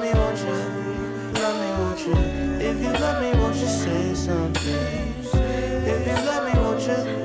me, won't you? Love me, won't you? If you love me, won't you say something? If you love me, won't you?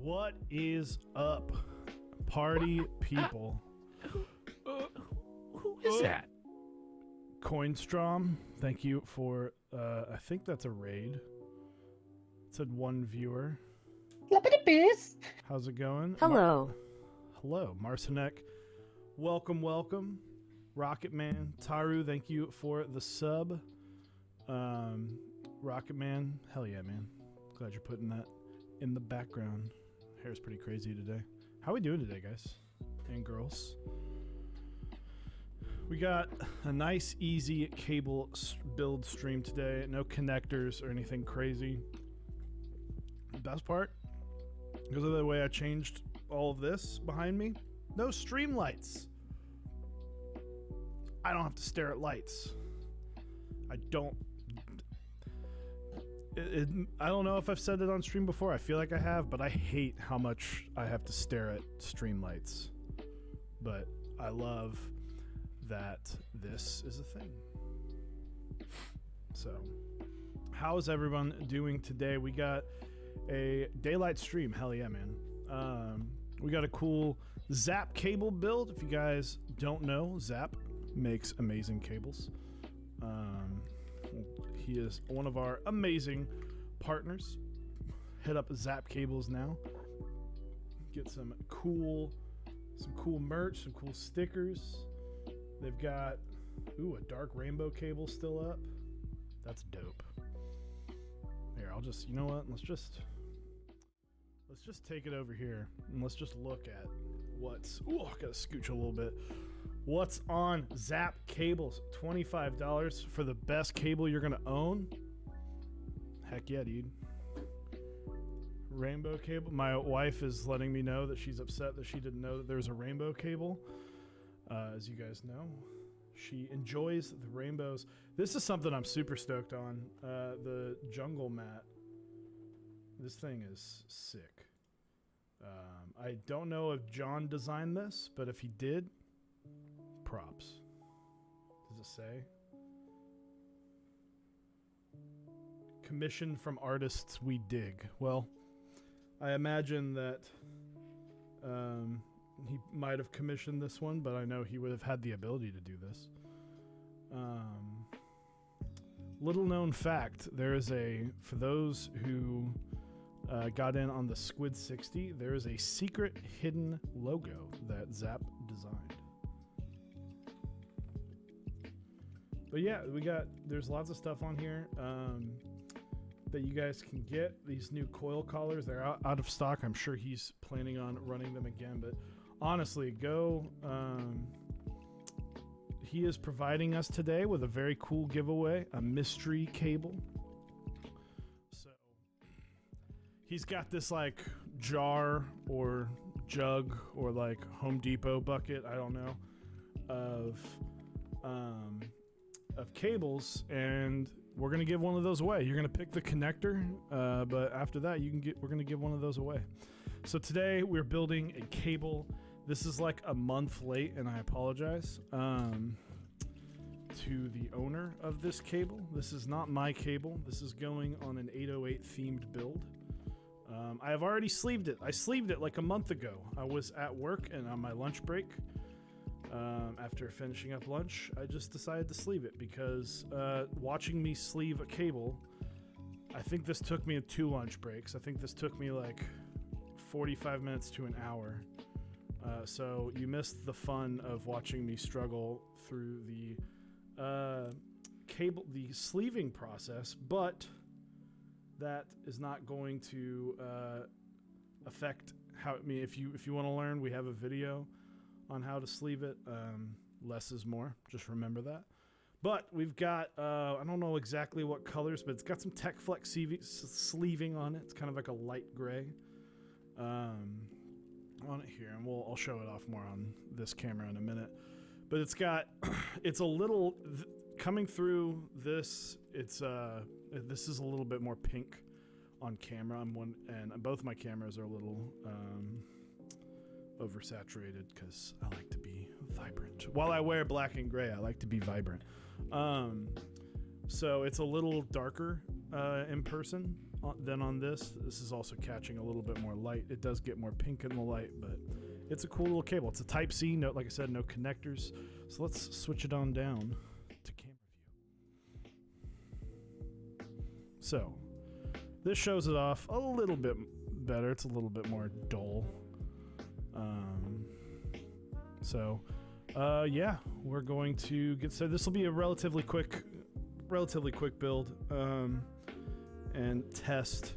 What is up, party people? Who is that? Coinstrom, thank you for, I think that's a raid. It said one viewer. How's it going? Hello. Hello, Marcinek. Welcome, welcome. Rocket Man, Taru, thank you for the sub. Rocket Man, hell yeah, man. Glad you're putting that in the background. Hair's pretty crazy today. How we doing today, guys and girls? We got a nice, easy cable build stream today. No connectors or anything crazy. The best part, because of the way I changed all of this behind me, no stream lights. I don't have to stare at lights. I don't know if I've said it on stream before. I feel like I have, but I hate how much I have to stare at stream lights. But I love that this is a thing. So, how's everyone doing today? We got a daylight stream. Hell yeah, man. We got a cool Zap Cable Build. If you guys don't know, Zap makes amazing cables. He is one of our amazing partners. Hit up Zap Cables now. Get some cool merch, some cool stickers. They've got a dark rainbow cable still up. That's dope. Here, I'll just, you know what? Let's just take it over here and let's just look at what's. I gotta scooch a little bit. What's on Zap Cables? $25 for the best cable you're gonna own? Heck yeah, dude. Rainbow cable. My wife is letting me know that she's upset that she didn't know that there's a rainbow cable. As you guys know, she enjoys the rainbows. This is something I'm super stoked on. The jungle mat. This thing is sick. I don't know if John designed this, but if he did, props. Does it say? Commissioned from artists we dig. Well, I imagine that he might have commissioned this one, but I know he would have had the ability to do this. Little known fact, for those who got in on the Squid 60, there is a secret hidden logo that Zap designed. But yeah, there's lots of stuff on here that you guys can get. These new coil collars, they're out of stock. I'm sure he's planning on running them again, but honestly, go. He is providing us today with a very cool giveaway, a mystery cable. So he's got this like jar or jug or like Home Depot bucket, I don't know, of cables, and we're gonna give one of those away. You're gonna pick the connector, but after that, we're gonna give one of those away. So today we're building a cable. This is like a month late, and I apologize to the owner of this cable. This is not my cable. This is going on an 808 themed build. I have already sleeved it. I sleeved it like a month ago. I was at work and on my lunch break. After finishing up lunch, I just decided to sleeve it because watching me sleeve a cable, I think this took me 2 lunch breaks. I think this took me like 45 minutes to an hour. So you missed the fun of watching me struggle through the the sleeving process, but that is not going to affect how. I mean, if you want to learn, we have a video on how to sleeve it. Less is more. Just remember that. But we've got, I don't know exactly what colors, but it's got some Tech Flex sleeving on it. It's kind of like a light gray on it here. And I'll show it off more on this camera in a minute. But it's got, it's a little, coming through this, this is a little bit more pink on camera. And both my cameras are a little oversaturated because I like to be vibrant. While I wear black and gray, I like to be vibrant. So it's a little darker in person than on this. This is also catching a little bit more light. It does get more pink in the light, but it's a cool little cable. It's a Type-C, no, like I said, no connectors. So let's switch it on down to camera view. So this shows it off a little bit better. It's a little bit more dull. Yeah, we're going to get started. This will be a relatively quick build and test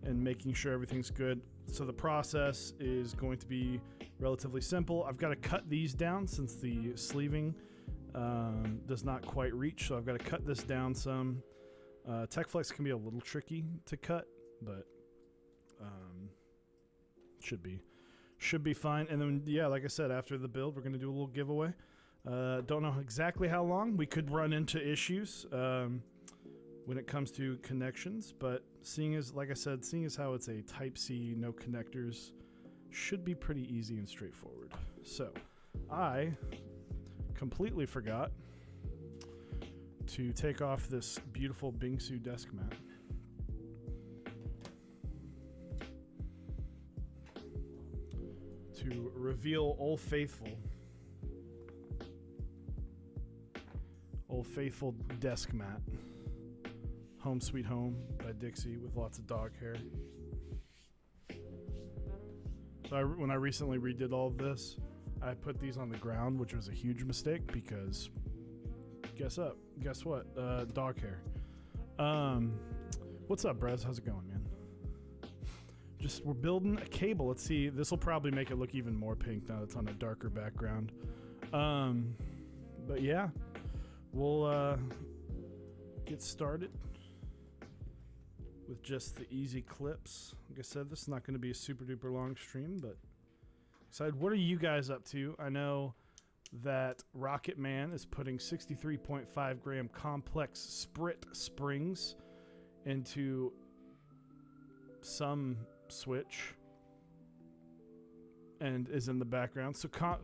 and making sure everything's good. So the process is going to be relatively simple. I've got to cut these down since the sleeving does not quite reach, so I've got to cut this down some. TechFlex can be a little tricky to cut, but should be fine. And then, yeah, like I said, after the build, we're going to do a little giveaway. Don't know exactly how long. We could run into issues when it comes to connections, but seeing as how it's a Type-C, no connectors, should be pretty easy and straightforward. So I completely forgot to take off this beautiful Bingsu desk mat. To reveal Old Faithful desk mat. Home Sweet Home by Dixie with lots of dog hair. So when I recently redid all of this, I put these on the ground, which was a huge mistake because guess what? Dog hair. What's up, Brez? How's it going, man? We're building a cable. Let's see. This will probably make it look even more pink now that it's on a darker background. But yeah, we'll get started with just the easy clips. Like I said, this is not going to be a super duper long stream, but excited. What are you guys up to? I know that Rocket Man is putting 63.5 gram complex sprit springs into some switch and is in the background.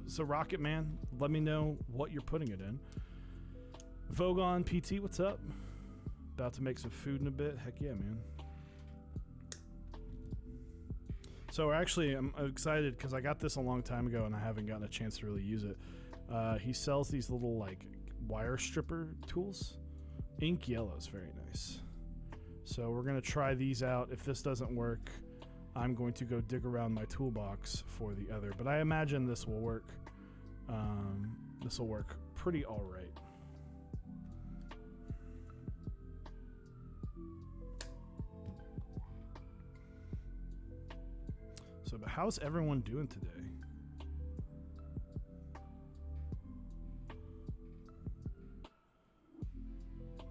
So Rocket Man, let me know what you're putting it in. Vogon PT, what's up? About to make some food in a bit. Heck yeah, man. So actually, I'm excited because I got this a long time ago and I haven't gotten a chance to really use it. He sells these little like wire stripper tools. Ink yellow is very nice. So we're going to try these out. If this doesn't work, I'm going to go dig around my toolbox for the other. But I imagine this will work. This will work pretty all right. So, but how's everyone doing today?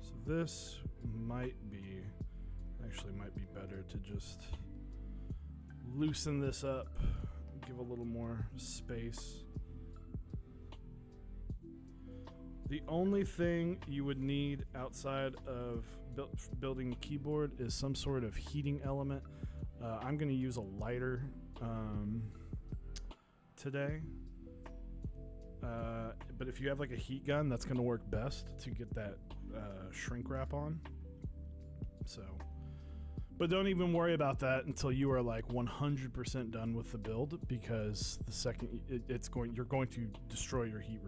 So this might be better to just loosen this up, give a little more space. The only thing you would need outside of building a keyboard is some sort of heating element. I'm going to use a lighter today. But if you have like a heat gun, that's going to work best to get that shrink wrap on. So, but don't even worry about that until you are like 100% done with the build, because the second you're going to destroy your heat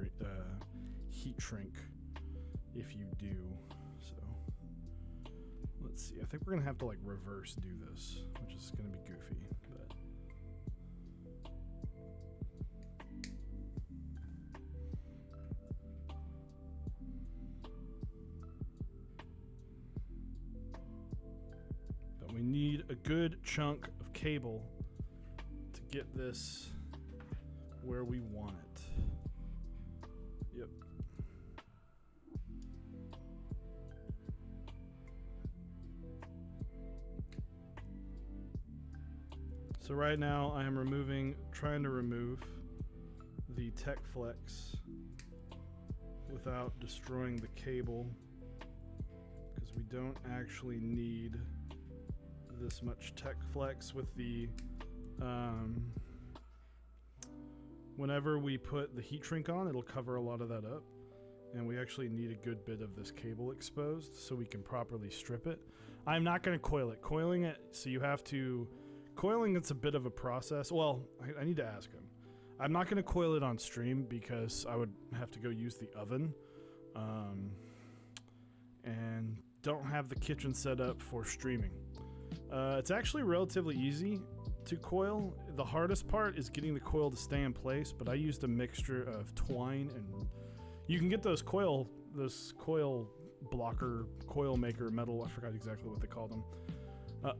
shrink if you do. So let's see. I think we're gonna have to like reverse do this, which is gonna be goofy. But we need a good chunk of cable to get this where we want it. Yep. So right now I am trying to remove the TechFlex without destroying the cable, because we don't actually need this much TechFlex with the whenever we put the heat shrink on, it'll cover a lot of that up, and we actually need a good bit of this cable exposed so we can properly strip it. I'm not going to coil it. Coiling it, so you have to... Coiling, it's a bit of a process. Well, I need to ask him. I'm not going to coil it on stream because I would have to go use the oven. And don't have the kitchen set up for streaming. It's actually relatively easy to coil. The hardest part is getting the coil to stay in place, but I used a mixture of twine and... You can get those coil blocker, coil maker metal, I forgot exactly what they call them.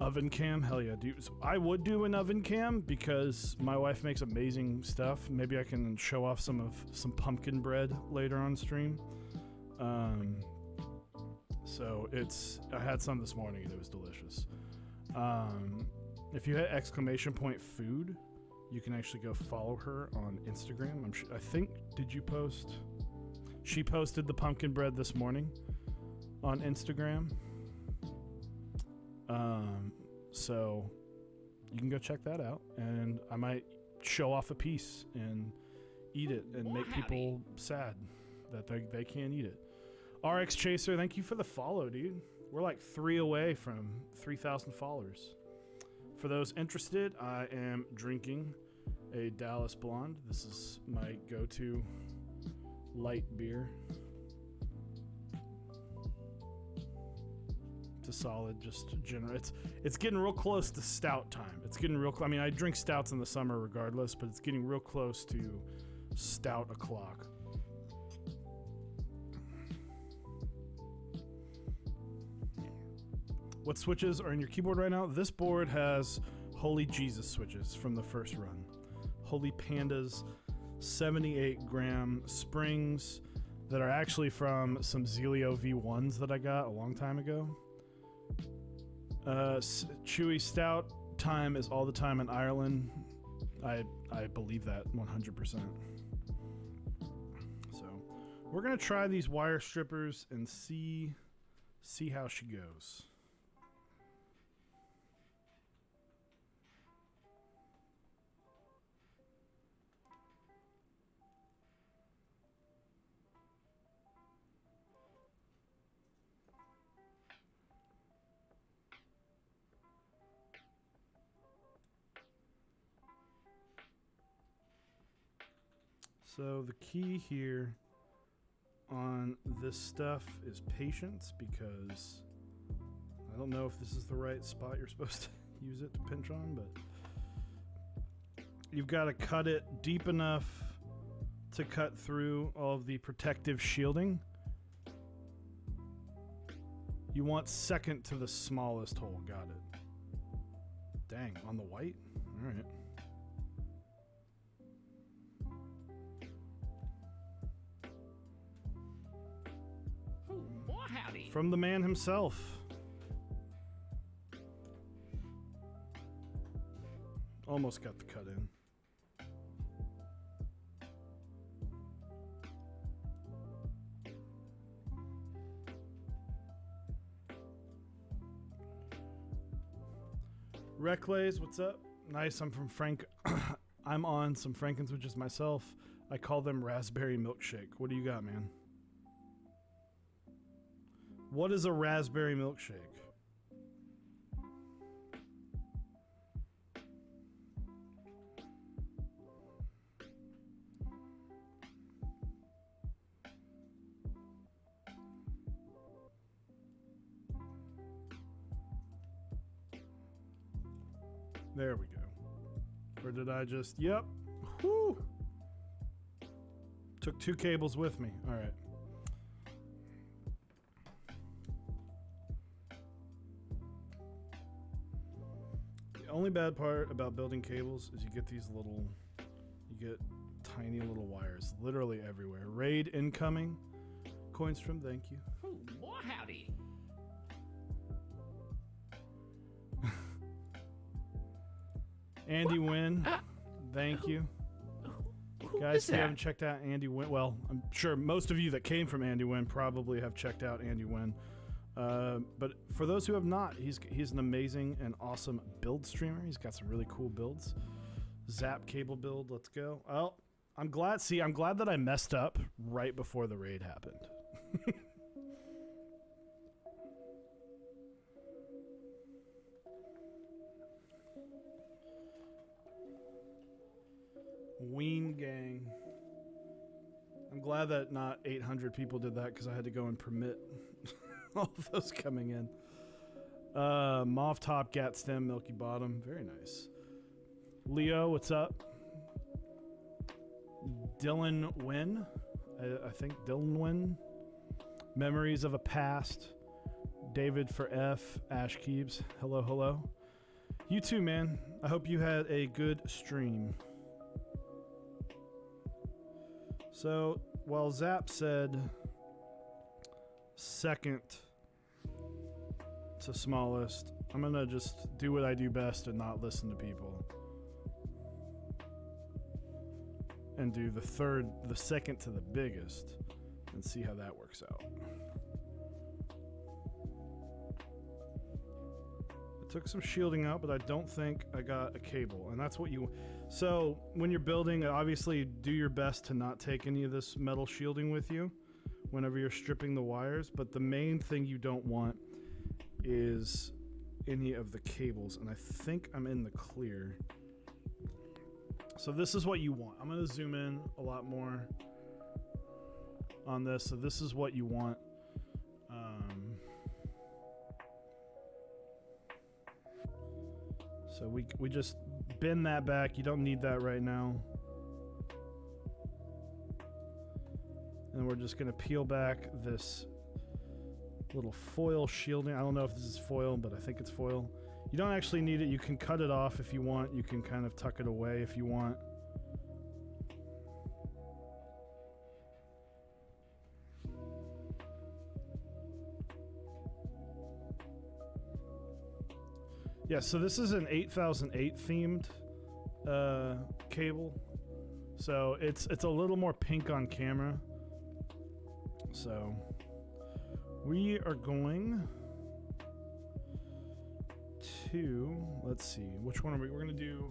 Oven cam, hell yeah, dude. So I would do an oven cam because my wife makes amazing stuff. Maybe I can show off some pumpkin bread later on stream. So I had some this morning and it was delicious. If you hit !food, you can actually go follow her on Instagram. I think, did you post? She posted the pumpkin bread this morning on Instagram. So you can go check that out, and I might show off a piece and eat it and make people sad that they can't eat it. RX Chaser, thank you for the follow, dude. We're like 3 away from 3,000 followers. For those interested, I am drinking a Dallas Blonde. This is my go-to light beer. It's a solid, just general. It's getting real close to stout time. It's getting real. I mean, I drink stouts in the summer regardless, but it's getting real close to stout o'clock. What switches are in your keyboard right now? This board has Holy Jesus switches from the first run. Holy Pandas 78-gram springs that are actually from some Zelio V1s that I got a long time ago. Chewy Stout time is all the time in Ireland. I believe that 100%. So we're gonna try these wire strippers and see how she goes. So the key here on this stuff is patience, because I don't know if this is the right spot you're supposed to use it to pinch on, but you've got to cut it deep enough to cut through all of the protective shielding. You want second to the smallest hole. Got it. Dang, on the white? All right. From the man himself. Almost got the cut in. Reclays, what's up? Nice, I'm from Frank. I'm on some Franken switches myself. I call them raspberry milkshake. What do you got, man? What is a raspberry milkshake? There we go. Or did I just... Yep. Whew. Took 2 cables with me. All right. The only bad part about building cables is you get these little... You get tiny little wires literally everywhere. Raid incoming. Coinstrom, thank you. Oh, boy, howdy. Andy Wynn, thank you. Guys, if you haven't checked out Andy Wynn, well, I'm sure most of you that came from Andy Wynn probably have checked out Andy Wynn. But for those who have not, he's an amazing and awesome build streamer. He's got some really cool builds. Zap Cable Build, let's go. Well, I'm glad that I messed up right before the raid happened. Ween Gang. I'm glad that not 800 people did that because I had to go and permit all of those coming in. Mauve Top, Gat Stem, Milky Bottom. Very nice. Leo, what's up? Dylan Wynn. I think Dylan Wynn. Memories of a Past. David for F. Ash Keebs. Hello, hello. You too, man. I hope you had a good stream. So, while Zap said second to smallest, I'm going to just do what I do best and not listen to people. And do the second to the biggest and see how that works out. I took some shielding out, but I don't think I got a cable, and that's what you... So when you're building, obviously do your best to not take any of this metal shielding with you whenever you're stripping the wires, but the main thing you don't want is any of the cables, and I think I'm in the clear. So this is what you want. I'm going to zoom in a lot more on this. So this is what you want. So we just bend that back. You don't need that right now. And we're just going to peel back this little foil shielding. I don't know if this is foil, but I think it's foil. You don't actually need it. You can cut it off if you want. You can kind of tuck it away if you want. Yeah, so this is an 8008 themed cable. So it's a little more pink on camera. So we are going to, let's see, which one are we? We're gonna do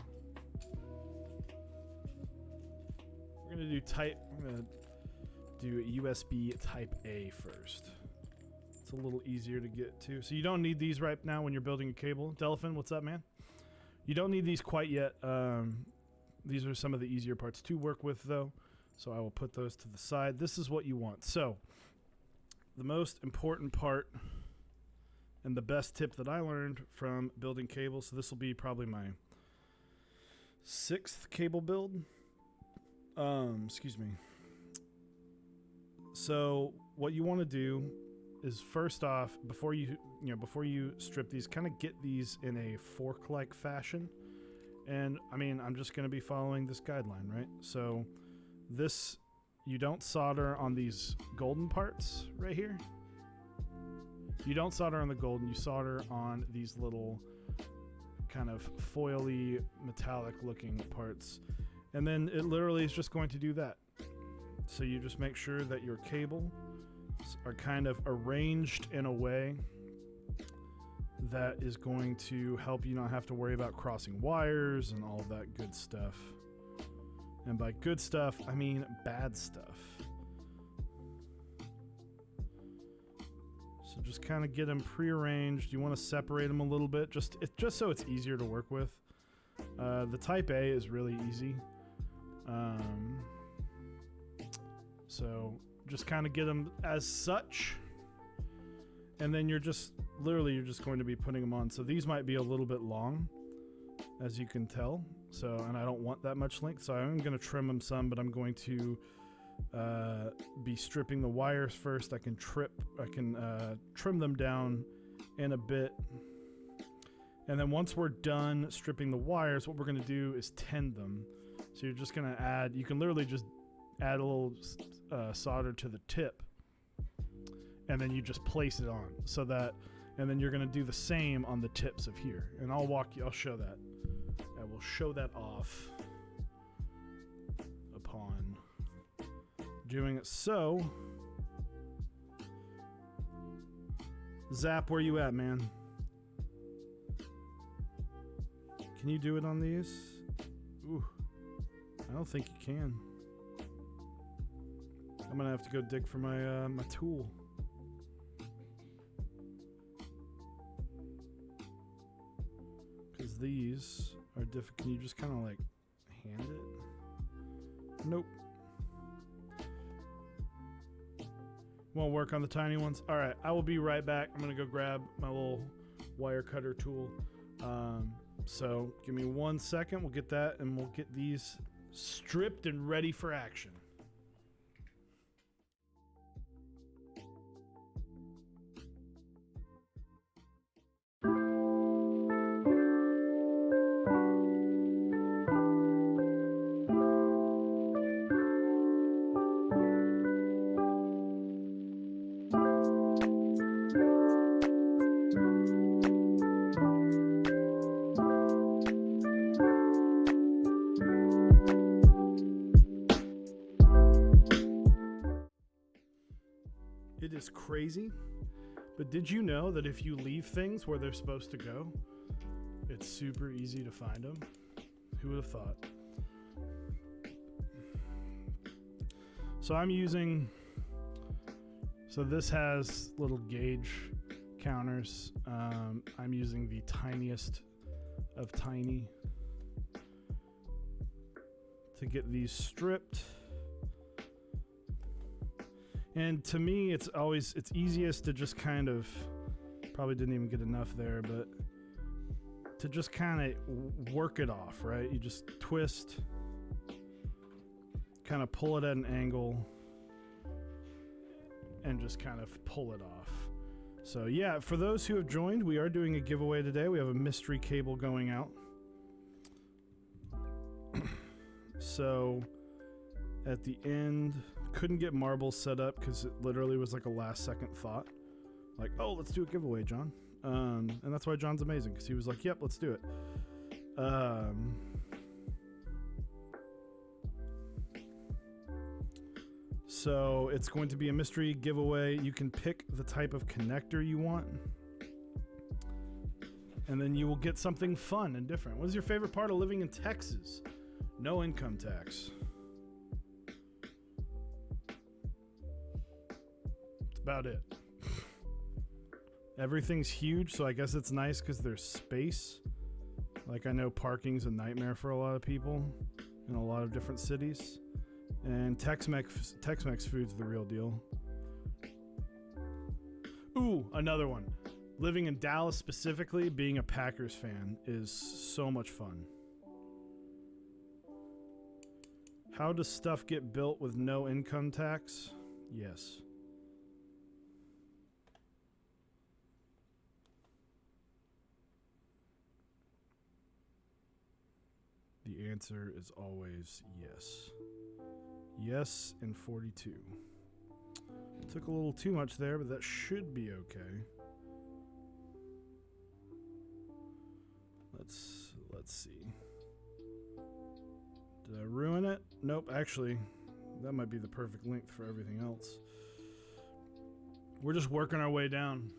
USB Type A first. It's a little easier to get to. So you don't need these right now when you're building a cable. Delphin, what's up, man? You don't need these quite yet. These are some of the easier parts to work with, though. So I will put those to the side. This is what you want. So the most important part and the best tip that I learned from building cables, so this will be probably my 6th cable build. Excuse me. So what you want to do is, first off, before you strip these, kind of get these in a fork-like fashion. And I mean, I'm just going to be following this guideline, right? So this, you don't solder on these golden parts right here. You don't solder on the golden, you solder on these little kind of foily metallic looking parts. And then it literally is just going to do that. So you just make sure that your cable are kind of arranged in a way that is going to help you not have to worry about crossing wires and all of that good stuff. And by good stuff, I mean bad stuff. So just kind of get them prearranged. You want to separate them a little bit, just so it's easier to work with. The Type A is really easy. So just kind of get them as such, and then you're just going to be putting them on. So these might be a little bit long, as you can tell. So, and I don't want that much length, so I'm going to trim them some, but I'm going to be stripping the wires first. I can trim them down in a bit, and then once we're done stripping the wires, what we're going to do is tend them. So you're just going to add, you can literally just add a little solder to the tip, and then you just place it on, so that, and then you're going to do the same on the tips of here, and I'll show that. I will show that off upon doing it. So Zap, where you at, man? Can you do it on these? Ooh, I don't think you can. I'm gonna have to go dig for my my tool. Because these are difficult. Can you just kind of like hand it? Nope. Won't work on the tiny ones. All right, I will be right back. I'm gonna go grab my little wire cutter tool. So give me 1 second. We'll get that and we'll get these stripped and ready for action. It is crazy, but did you know that if you leave things where they're supposed to go, it's super easy to find them? Who would have thought? So I'm using, so this has little gauge counters. I'm using the tiniest of tiny to get these stripped. And to me, it's easiest to just kind of, probably didn't even get enough there, but to just kind of work it off, right? You just twist, kind of pull it at an angle, and just kind of pull it off. So yeah, for those who have joined, we are doing a giveaway today. We have a mystery cable going out. So at the end, couldn't get marbles set up because it literally was like a last second thought. Like, oh, let's do a giveaway, John. And that's why John's amazing, because he was like, yep, let's do it. So it's going to be a mystery giveaway. You can pick the type of connector you want, and then you will get something fun and different. What is your favorite part of living in Texas? No income tax. About it. Everything's huge, so I guess it's nice because there's space. Like, I know parking's a nightmare for a lot of people in a lot of different cities, and Tex-Mex food's the real deal. Ooh, another one. Living in Dallas specifically, being a Packers fan is so much fun. How does stuff get built with no income tax? Yes. The answer is always yes. Yes and 42. Took a little too much there, but that should be okay. Let's see. Did I ruin it? Nope, actually, that might be the perfect length for everything else. We're just working our way down.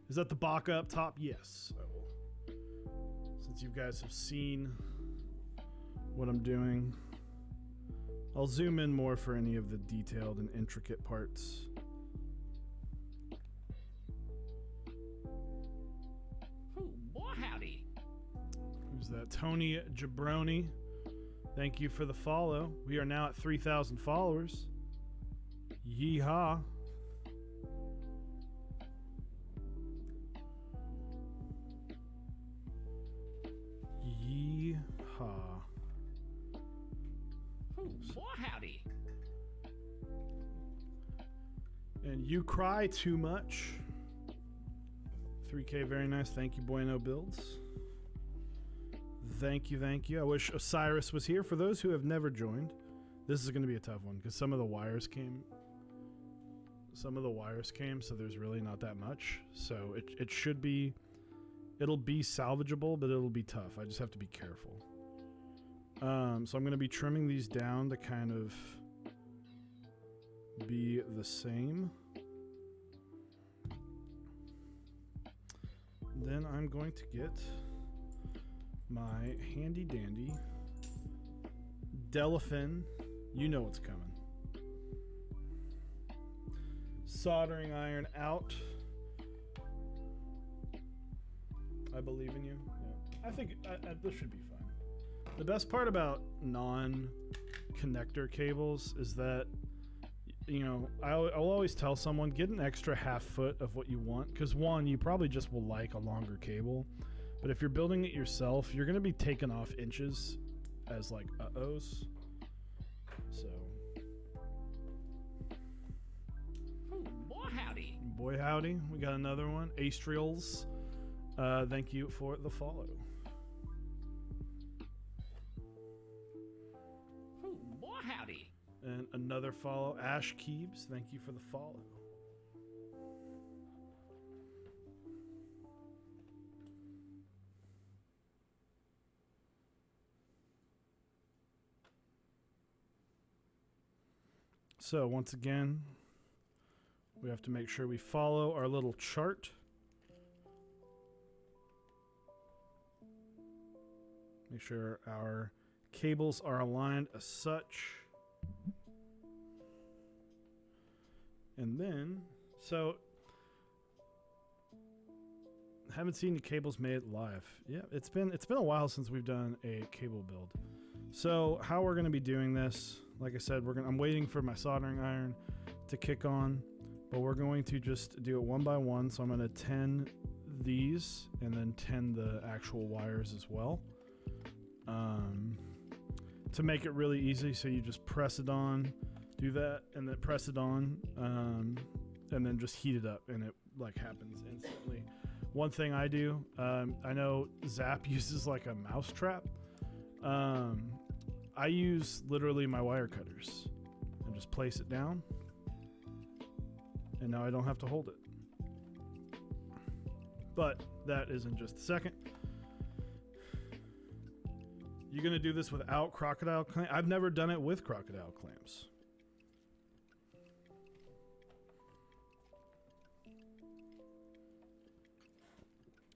Is that the Baka up top? Yes. So, since you guys have seen what I'm doing, I'll zoom in more for any of the detailed and intricate parts. Oh, boy, howdy. Who's that? Tony Jabroni. Thank you for the follow. We are now at 3,000 followers. Yeehaw. Yeehaw. Oh, boy, howdy. And you cry too much. 3K, very nice. Thank you, Bueno Builds. Thank you, thank you. I wish Osiris was here. For those who have never joined, this is going to be a tough one because some of the wires came. So there's really not that much. So it should be, it'll be salvageable, but it'll be tough. I just have to be careful. So I'm going to be trimming these down to kind of be the same. Then I'm going to get my handy dandy Delafin. You know what's coming. Soldering iron out. I believe in you. Yeah. I think this should be fine. The best part about non-connector cables is that, you know, I'll always tell someone, get an extra half foot of what you want, because one, you probably just will like a longer cable, but if you're building it yourself, you're going to be taking off inches as like uh-ohs. So Ooh, boy howdy. boy howdy, we got another one. Astrials, thank you for the follow. Ooh, boy howdy. And another follow. Ash Keebs, thank you for the follow. So once again, we have to make sure we follow our little chart. Make sure our cables are aligned as such. And then, so, haven't seen the cables made live. Yeah, it's been a while since we've done a cable build. So how we're going to be doing this, like I said, I'm waiting for my soldering iron to kick on, but we're going to just do it one by one. So I'm going to tin these and then tin the actual wires as well. To make it really easy, so you just press it on, do that, and then press it on, and then just heat it up, and it like happens instantly. One thing I do, I know Zap uses like a mouse trap. I use literally my wire cutters and just place it down, and now I don't have to hold it. But that is in just a second. You're going to do this without crocodile clamps? I've never done it with crocodile clamps.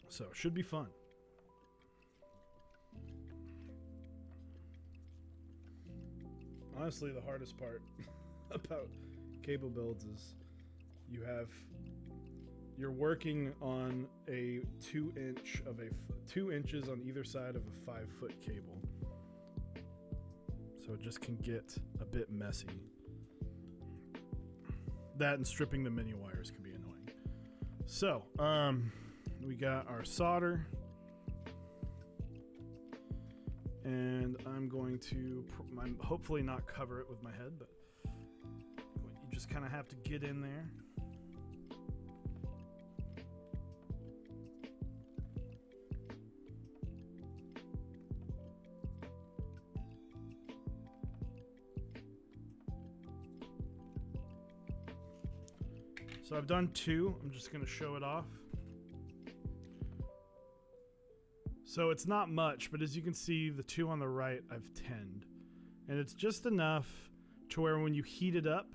So, it should be fun. Honestly, the hardest part about cable builds is you're working on a 2 inches on either side of a 5-foot cable. So it just can get a bit messy. That and stripping the mini wires can be annoying. So, we got our solder. And I'm going to hopefully not cover it with my head, but you just kind of have to get in there. So I've done 2. I'm just going to show it off. So it's not much, but as you can see, the 2 on the right, I've tinned. And it's just enough to where when you heat it up,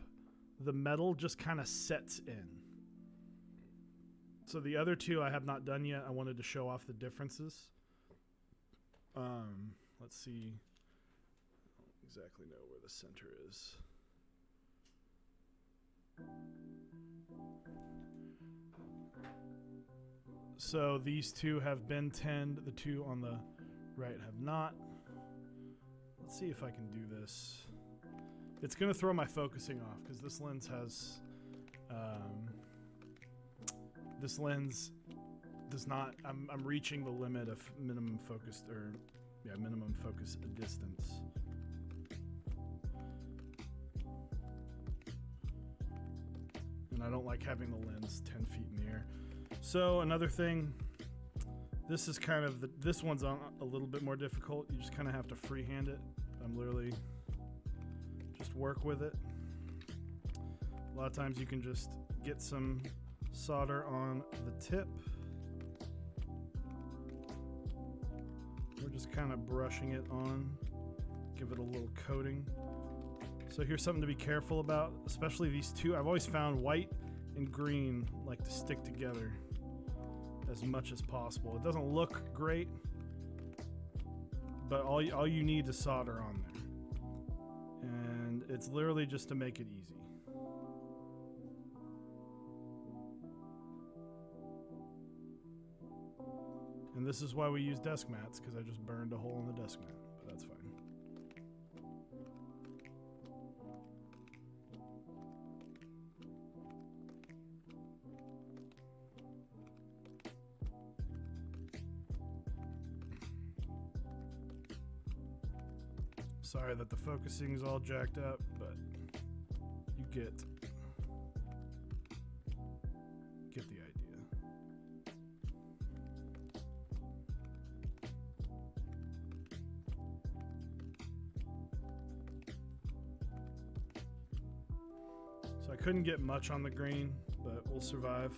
the metal just kind of sets in. So the other 2 I have not done yet. I wanted to show off the differences. Let's see. I don't exactly know where the center is. So these 2 have been tinned. The 2 on the right have not. Let's see if I can do this. It's going to throw my focusing off because this lens has... this lens does not... I'm reaching the limit of minimum focus distance. And I don't like having the lens 10 feet in the air. So another thing, this is kind of this one's a little bit more difficult. You just kind of have to freehand it. I'm literally just work with it. A lot of times you can just get some solder on the tip. We're just kind of brushing it on, give it a little coating. So here's something to be careful about, especially these 2. I've always found white and green like to stick together as much as possible. It doesn't look great, but all you need is solder on there. And it's literally just to make it easy. And this is why we use desk mats, because I just burned a hole in the desk mat, but that's Sorry that the focusing is all jacked up, but you get the idea. So I couldn't get much on the green, but we'll survive.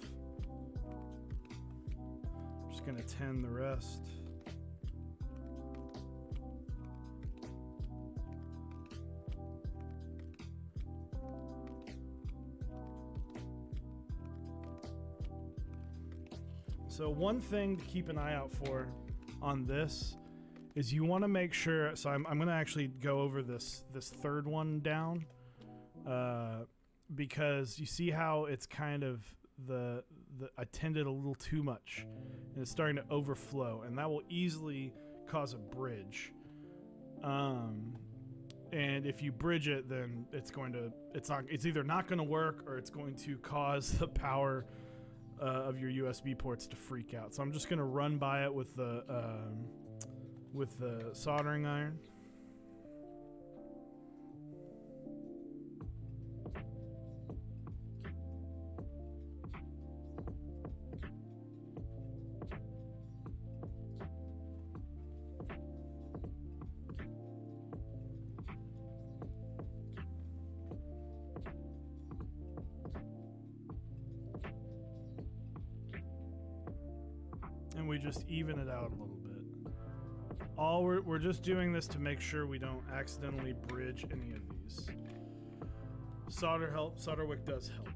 I'm just gonna tend the rest. So one thing to keep an eye out for on this is you want to make sure. So I'm going to actually go over this third one down because you see how it's kind of I tended a little too much and it's starting to overflow, and that will easily cause a bridge. And if you bridge it, then it's either not going to work or it's going to cause the power of your USB ports to freak out. So I'm just going to run by it with the soldering iron. And we just even it out a little bit. We're just doing this to make sure we don't accidentally bridge any of these. Solder wick does help.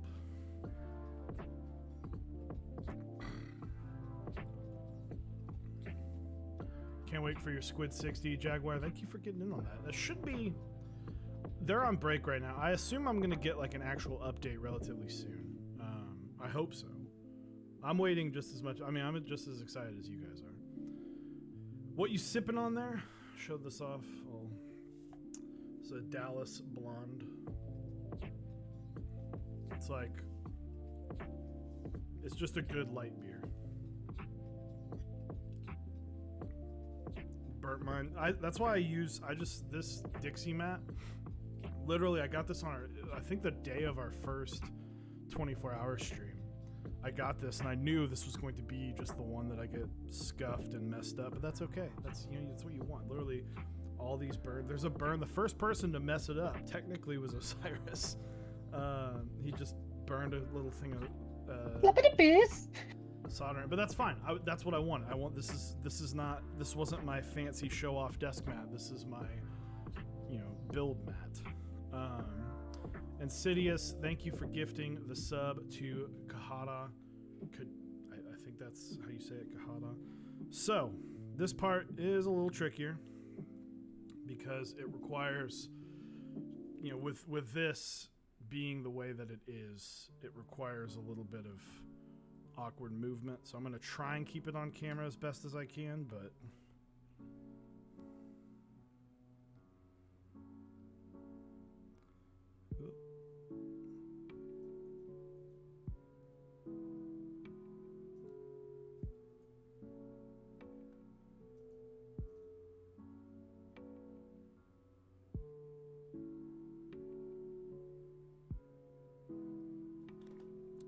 Can't wait for your Squid 60 Jaguar. Thank you for getting in on that. That should be. They're on break right now. I assume I'm gonna get like an actual update relatively soon. I hope so. I'm waiting just as much. I mean, I'm just as excited as you guys are. What you sipping on there? Show this off. Oh, it's a Dallas Blonde. It's just a good light beer. Burnt mine. That's why this Dixie mat. Literally, I got this on I think the day of our first 24-hour stream. I got this, and I knew this was going to be just the one that I get scuffed and messed up, but that's okay. That's what you want. Literally, all these burn. There's a burn. The first person to mess it up technically was Osiris. He just burned a little thing of soldering, but that's fine. That's what I want. This wasn't my fancy show-off desk mat. This is my, build mat. And Sidious, thank you for gifting the sub to Kahada. I think that's how you say it, Kahada. So, this part is a little trickier because it requires, with this being the way that it is, it requires a little bit of awkward movement. So I'm going to try and keep it on camera as best as I can, but...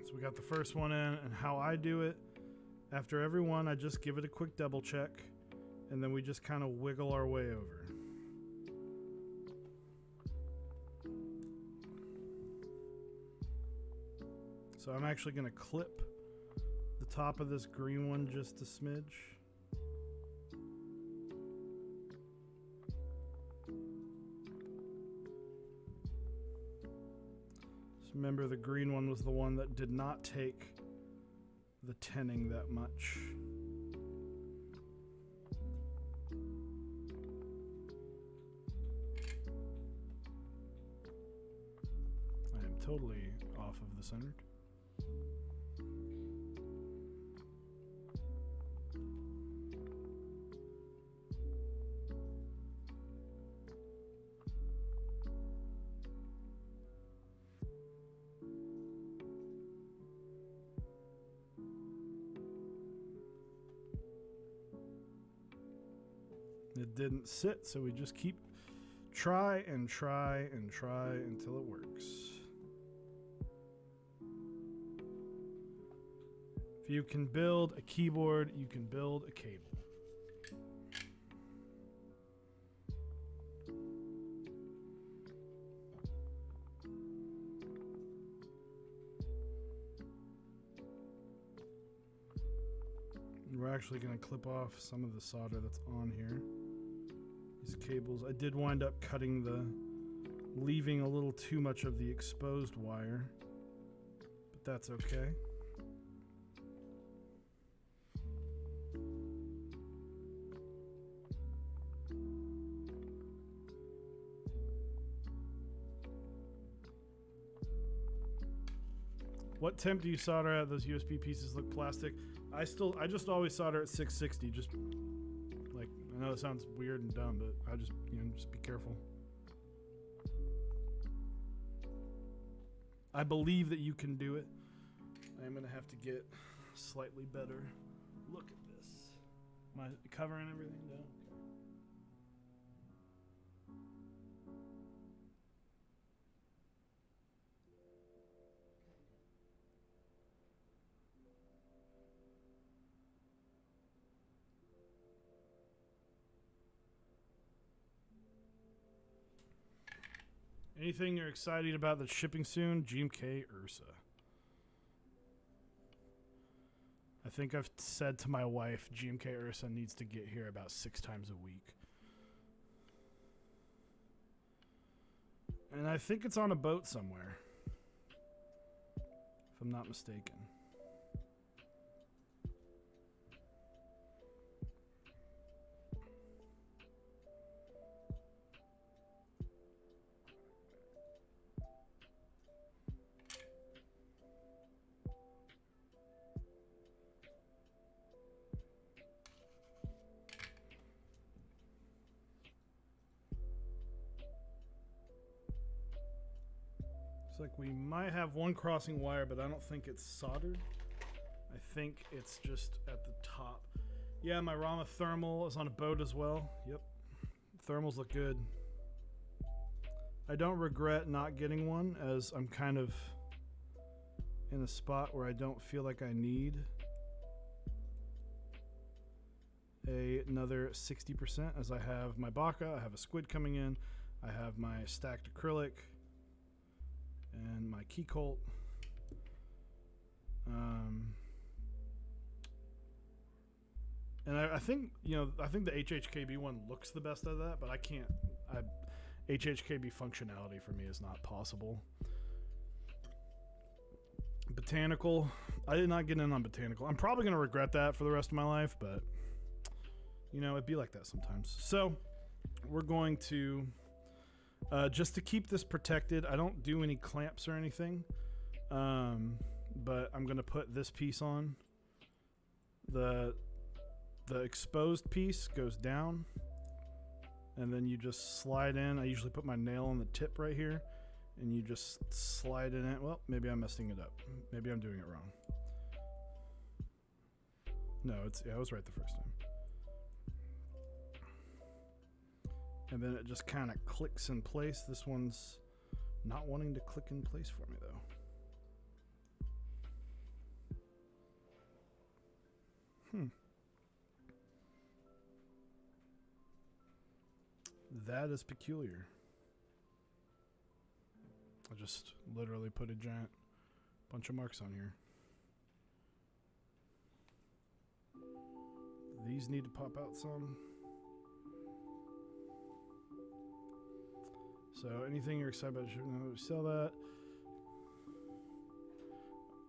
So we got the first one in, and how I do it, after every one, I just give it a quick double check, and then we just kind of wiggle our way over. So I'm actually going to clip the top of this green one just a smidge. Remember, the green one was the one that did not take the tinning that much. I am totally off of the centered. It didn't sit, so we just keep try and try and try until it works. If you can build a keyboard, you can build a cable. We're actually going to clip off some of the solder that's on here. These cables, I did wind up leaving a little too much of the exposed wire, but that's okay. What temp do you solder at? Those USB pieces look plastic. I just always solder at 660. Just like, I know it sounds weird and dumb, but I just, just be careful. I believe that you can do it. I am gonna have to get slightly better look at this. Am I covering everything down? Anything you're excited about that's shipping soon? GMK Ursa. I think I've said to my wife, GMK Ursa needs to get here about 6 times a week. And I think it's on a boat somewhere, if I'm not mistaken. Like we might have one crossing wire, but I don't think it's soldered. I think it's just at the top. Yeah, my Rama thermal is on a boat as well. Yep, thermals look good. I don't regret not getting one, as I'm kind of in a spot where I don't feel like I need another 60%, as I have my Baka, I have a squid coming in, I have my stacked acrylic, and my key colt. And I think, I think the HHKB one looks the best of that, but HHKB functionality for me is not possible. Botanical, I did not get in on Botanical. I'm probably going to regret that for the rest of my life, but it'd be like that sometimes. So we're going to, just to keep this protected, I don't do any clamps or anything, but I'm going to put this piece on. The exposed piece goes down, and then you just slide in. I usually put my nail on the tip right here, and you just slide it in. Well, maybe I'm messing it up. Maybe I'm doing it wrong. No, I was right the first time. And then it just kind of clicks in place. This one's not wanting to click in place for me, though. That is peculiar. I just literally put a giant bunch of marks on here. These need to pop out some. So anything you're excited about, sell that.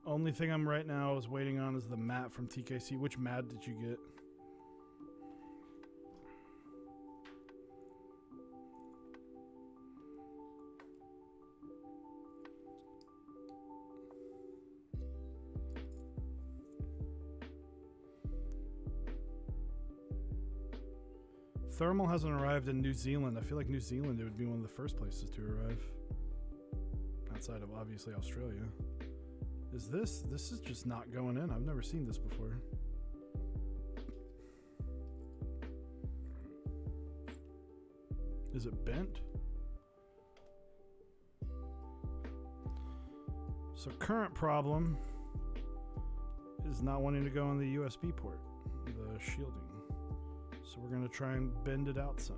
Only thing I'm right now is waiting on is the mat from TKC. Which mat did you get? Thermal hasn't arrived in New Zealand. I feel like New Zealand, it would be one of the first places to arrive. Outside of, obviously, Australia. Is this? This is just not going in. I've never seen this before. Is it bent? So current problem is not wanting to go on the USB port, the shielding. So we're going to try and bend it out some.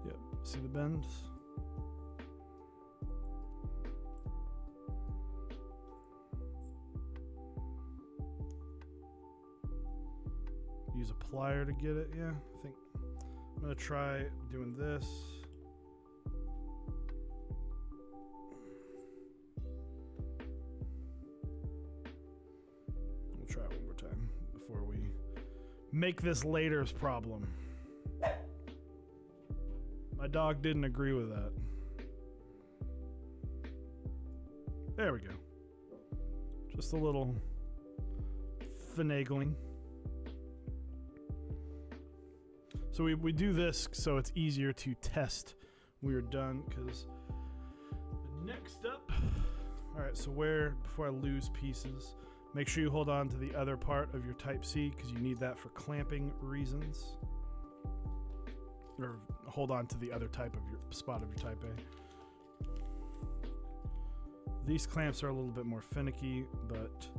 Yep, see the bends? Use a plier to get it, yeah. I think I'm gonna try doing this. We'll try it one more time before we make this later's problem. My dog didn't agree with that. There we go. Just a little finagling. So we do this so it's easier to test when we're done, because next up, all right, so before I lose pieces, make sure you hold on to the other part of your Type C, because you need that for clamping reasons. Or hold on to the other type of your spot of your Type A. These clamps are a little bit more finicky, but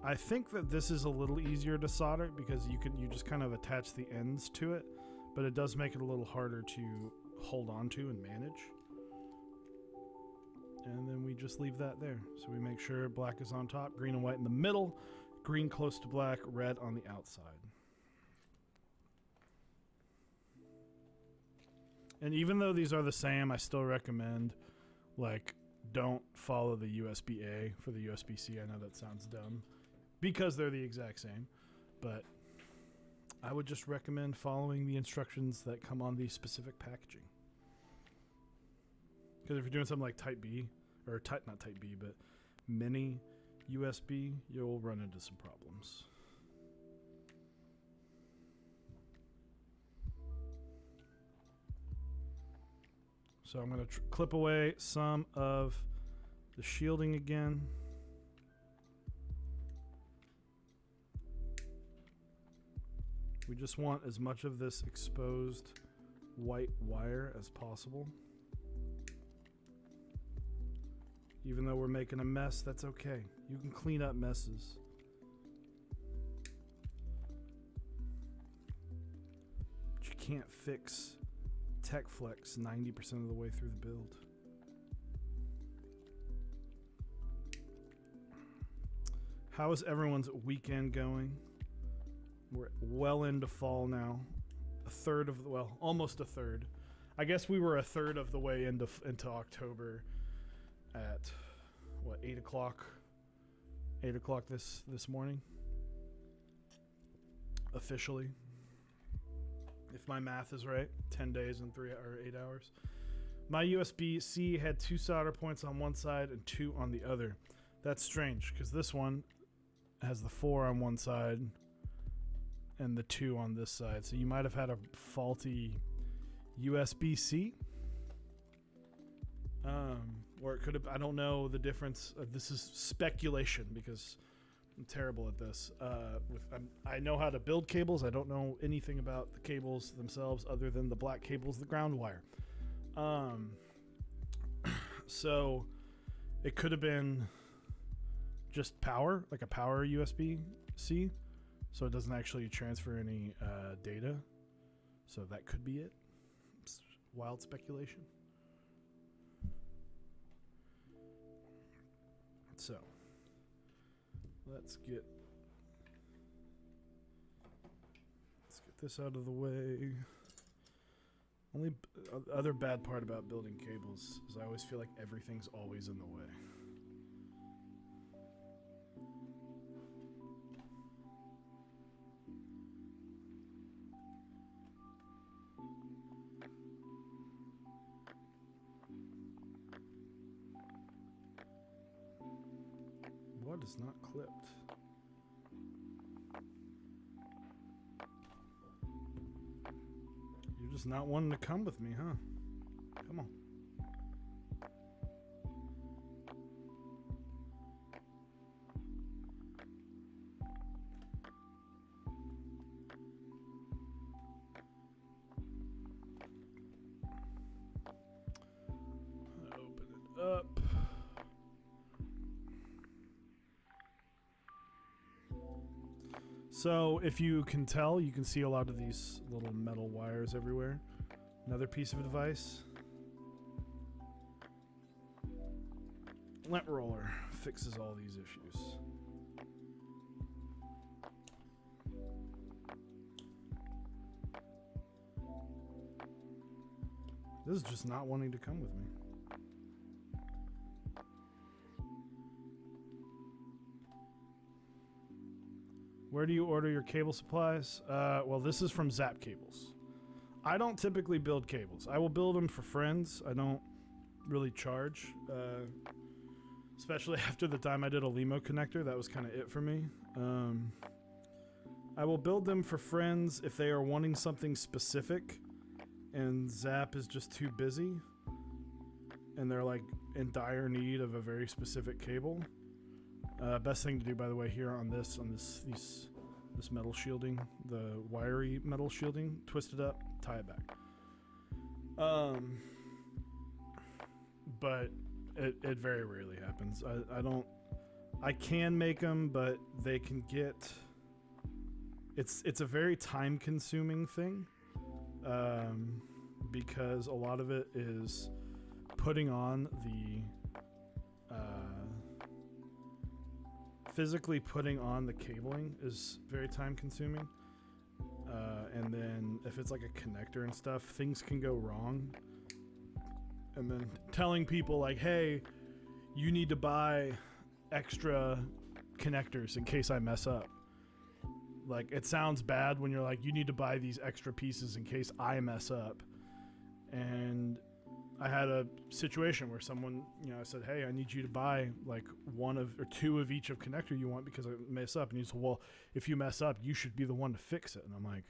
I think that this is a little easier to solder because you just kind of attach the ends to it, but it does make it a little harder to hold on to and manage. And then we just leave that there. So we make sure black is on top, green and white in the middle, green close to black, red on the outside. And even though these are the same, I still recommend, like, don't follow the USB-A for the USB-C. I know that sounds dumb, because they're the exact same, but I would just recommend following the instructions that come on the specific packaging. Because if you're doing something like Type B, or not Type B, but mini USB, you'll run into some problems. So I'm going to clip away some of the shielding again. We just want as much of this exposed white wire as possible. Even though we're making a mess, that's okay. You can clean up messes. But you can't fix Tech Flex 90% of the way through the build. How is everyone's weekend going? We're well into fall now. Almost a third. I guess we were a third of the way into October at, 8 o'clock? 8 o'clock this morning. Officially. If my math is right, 10 days and 8 hours. My USB-C had 2 solder points on one side and 2 on the other. That's strange, because this one has the 4 on one side and the 2 on this side. So you might have had a faulty USB-C. Or it could have, I don't know the difference. This is speculation because I'm terrible at this. I know how to build cables. I don't know anything about the cables themselves other than the black cable's the ground wire. So it could have been just power, like a power USB-C. So it doesn't actually transfer any data. So that could be it. It's wild speculation. So let's get this out of the way. Only other bad part about building cables is I always feel like everything's always in the way. What is not clipped? You're just not wanting to come with me, huh? Come on. So if you can tell, you can see a lot of these little metal wires everywhere. Another piece of advice. Lint roller fixes all these issues. This is just not wanting to come with me. Where do you order your cable supplies? Well, this is from Zap Cables. I don't typically build cables. I will build them for friends. I don't really charge. Especially after the time I did a Limo connector. That was kind of it for me. I will build them for friends if they are wanting something specific and Zap is just too busy and they're like in dire need of a very specific cable. Best thing to do, by the way, here on this metal shielding, the wiry metal shielding, twist it up, tie it back. But it very rarely happens. I can make them, but they can get. It's a very time consuming thing, because a lot of it is putting on the. Physically putting on the cabling is very time consuming. And then if it's like a connector and stuff, things can go wrong. And then telling people like, hey, you need to buy extra connectors in case I mess up. Like, it sounds bad when you're like, you need to buy these extra pieces in case I mess up. And I had a situation where someone, I said, hey, I need you to buy like one of or two of each of connector you want because I mess up. And he said, well, if you mess up, you should be the one to fix it. And I'm like,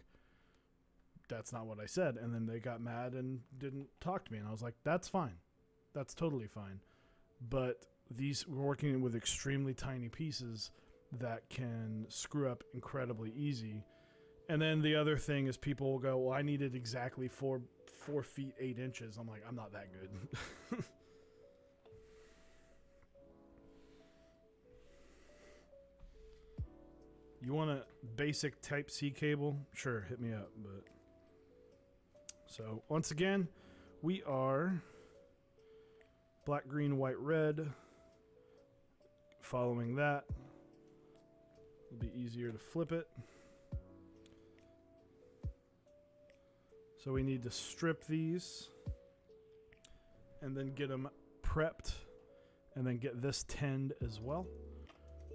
that's not what I said. And then they got mad and didn't talk to me. And I was like, that's fine. That's totally fine. But we're working with extremely tiny pieces that can screw up incredibly easy. And then the other thing is people will go, well, I needed exactly 4 feet 8 inches. I'm like, I'm not that good. You want a basic type C cable? Sure, hit me up. But so once again, we are black, green, white, red. Following that, it'll be easier to flip it. So we need to strip these and then get them prepped and then get this tinned as well.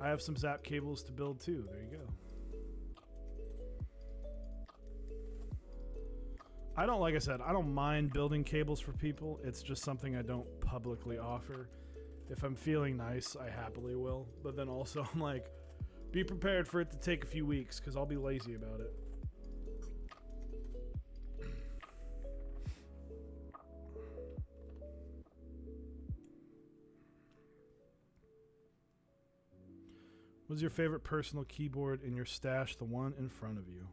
I have some Zap cables to build too. There you go. Like I said, I don't mind building cables for people. It's just something I don't publicly offer. If I'm feeling nice, I happily will. But then also I'm like, be prepared for it to take a few weeks because I'll be lazy about it. What's your favorite personal keyboard in your stash? The one in front of you.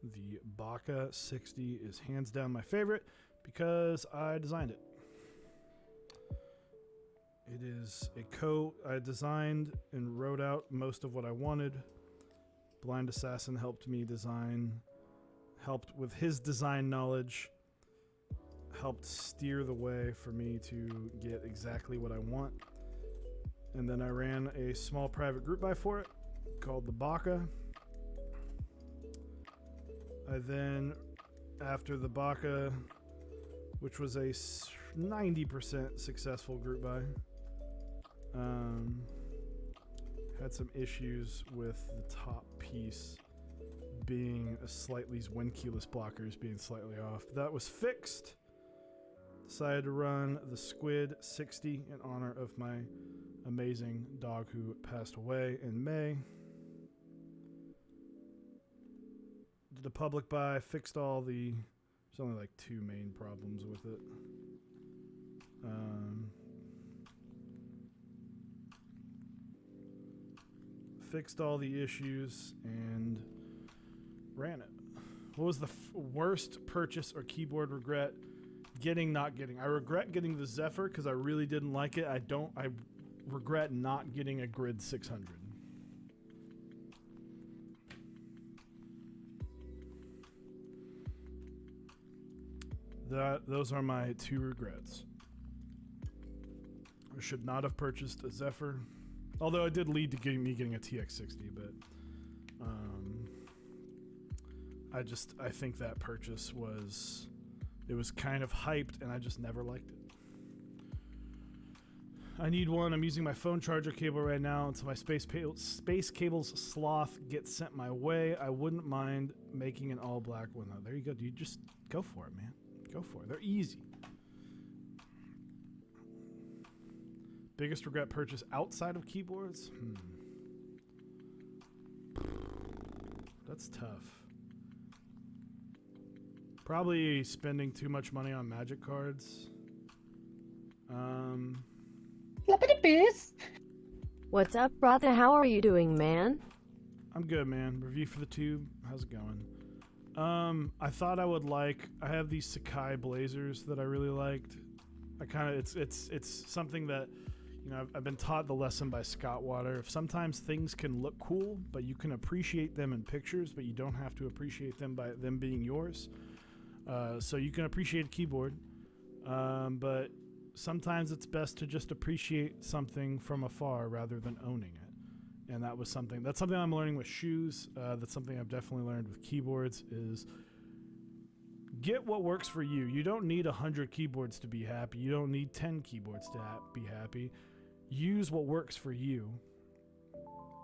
The Baka 60 is hands down my favorite because I designed it. It is I designed and wrote out most of what I wanted. Blind Assassin helped me design, helped with his design knowledge, helped steer the way for me to get exactly what I want. And then I ran a small private group buy for it called the Baka. I then, after the Baka, which was a 90% successful group buy, had some issues with the top piece being wind keyless blockers being slightly off. That was fixed. Decided to run the Squid 60 in honor of my amazing dog who passed away in May. Did a public buy, fixed all the... There's only like 2 main problems with it. Fixed all the issues and ran it. What was the worst purchase or keyboard regret? Not getting. I regret getting the Zephyr because I really didn't like it. I regret not getting a Grid 600. those are my 2 regrets. I should not have purchased a Zephyr, although it did lead to me getting a TX60. But I think that purchase was kind of hyped, and I just never liked it. I need one. I'm using my phone charger cable right now until my space cable's sloth gets sent my way. I wouldn't mind making an all black one though. There you go, dude. Just go for it, man. Go for it. They're easy. Biggest regret purchase outside of keyboards? That's tough. Probably spending too much money on magic cards. What's up, brother? How are you doing, man? I'm good, man. Review for the tube. How's it going? I thought I have these Sakai blazers that I really liked. It's something that, you know, I've been taught the lesson by Scott Water. Sometimes things can look cool, but you can appreciate them in pictures, but you don't have to appreciate them by them being yours. So you can appreciate a keyboard, but sometimes it's best to just appreciate something from afar rather than owning it. And that's something I'm learning with shoes. That's something I've definitely learned with keyboards is get what works for you. You don't need 100 keyboards to be happy. You don't need 10 keyboards to be happy. Use what works for you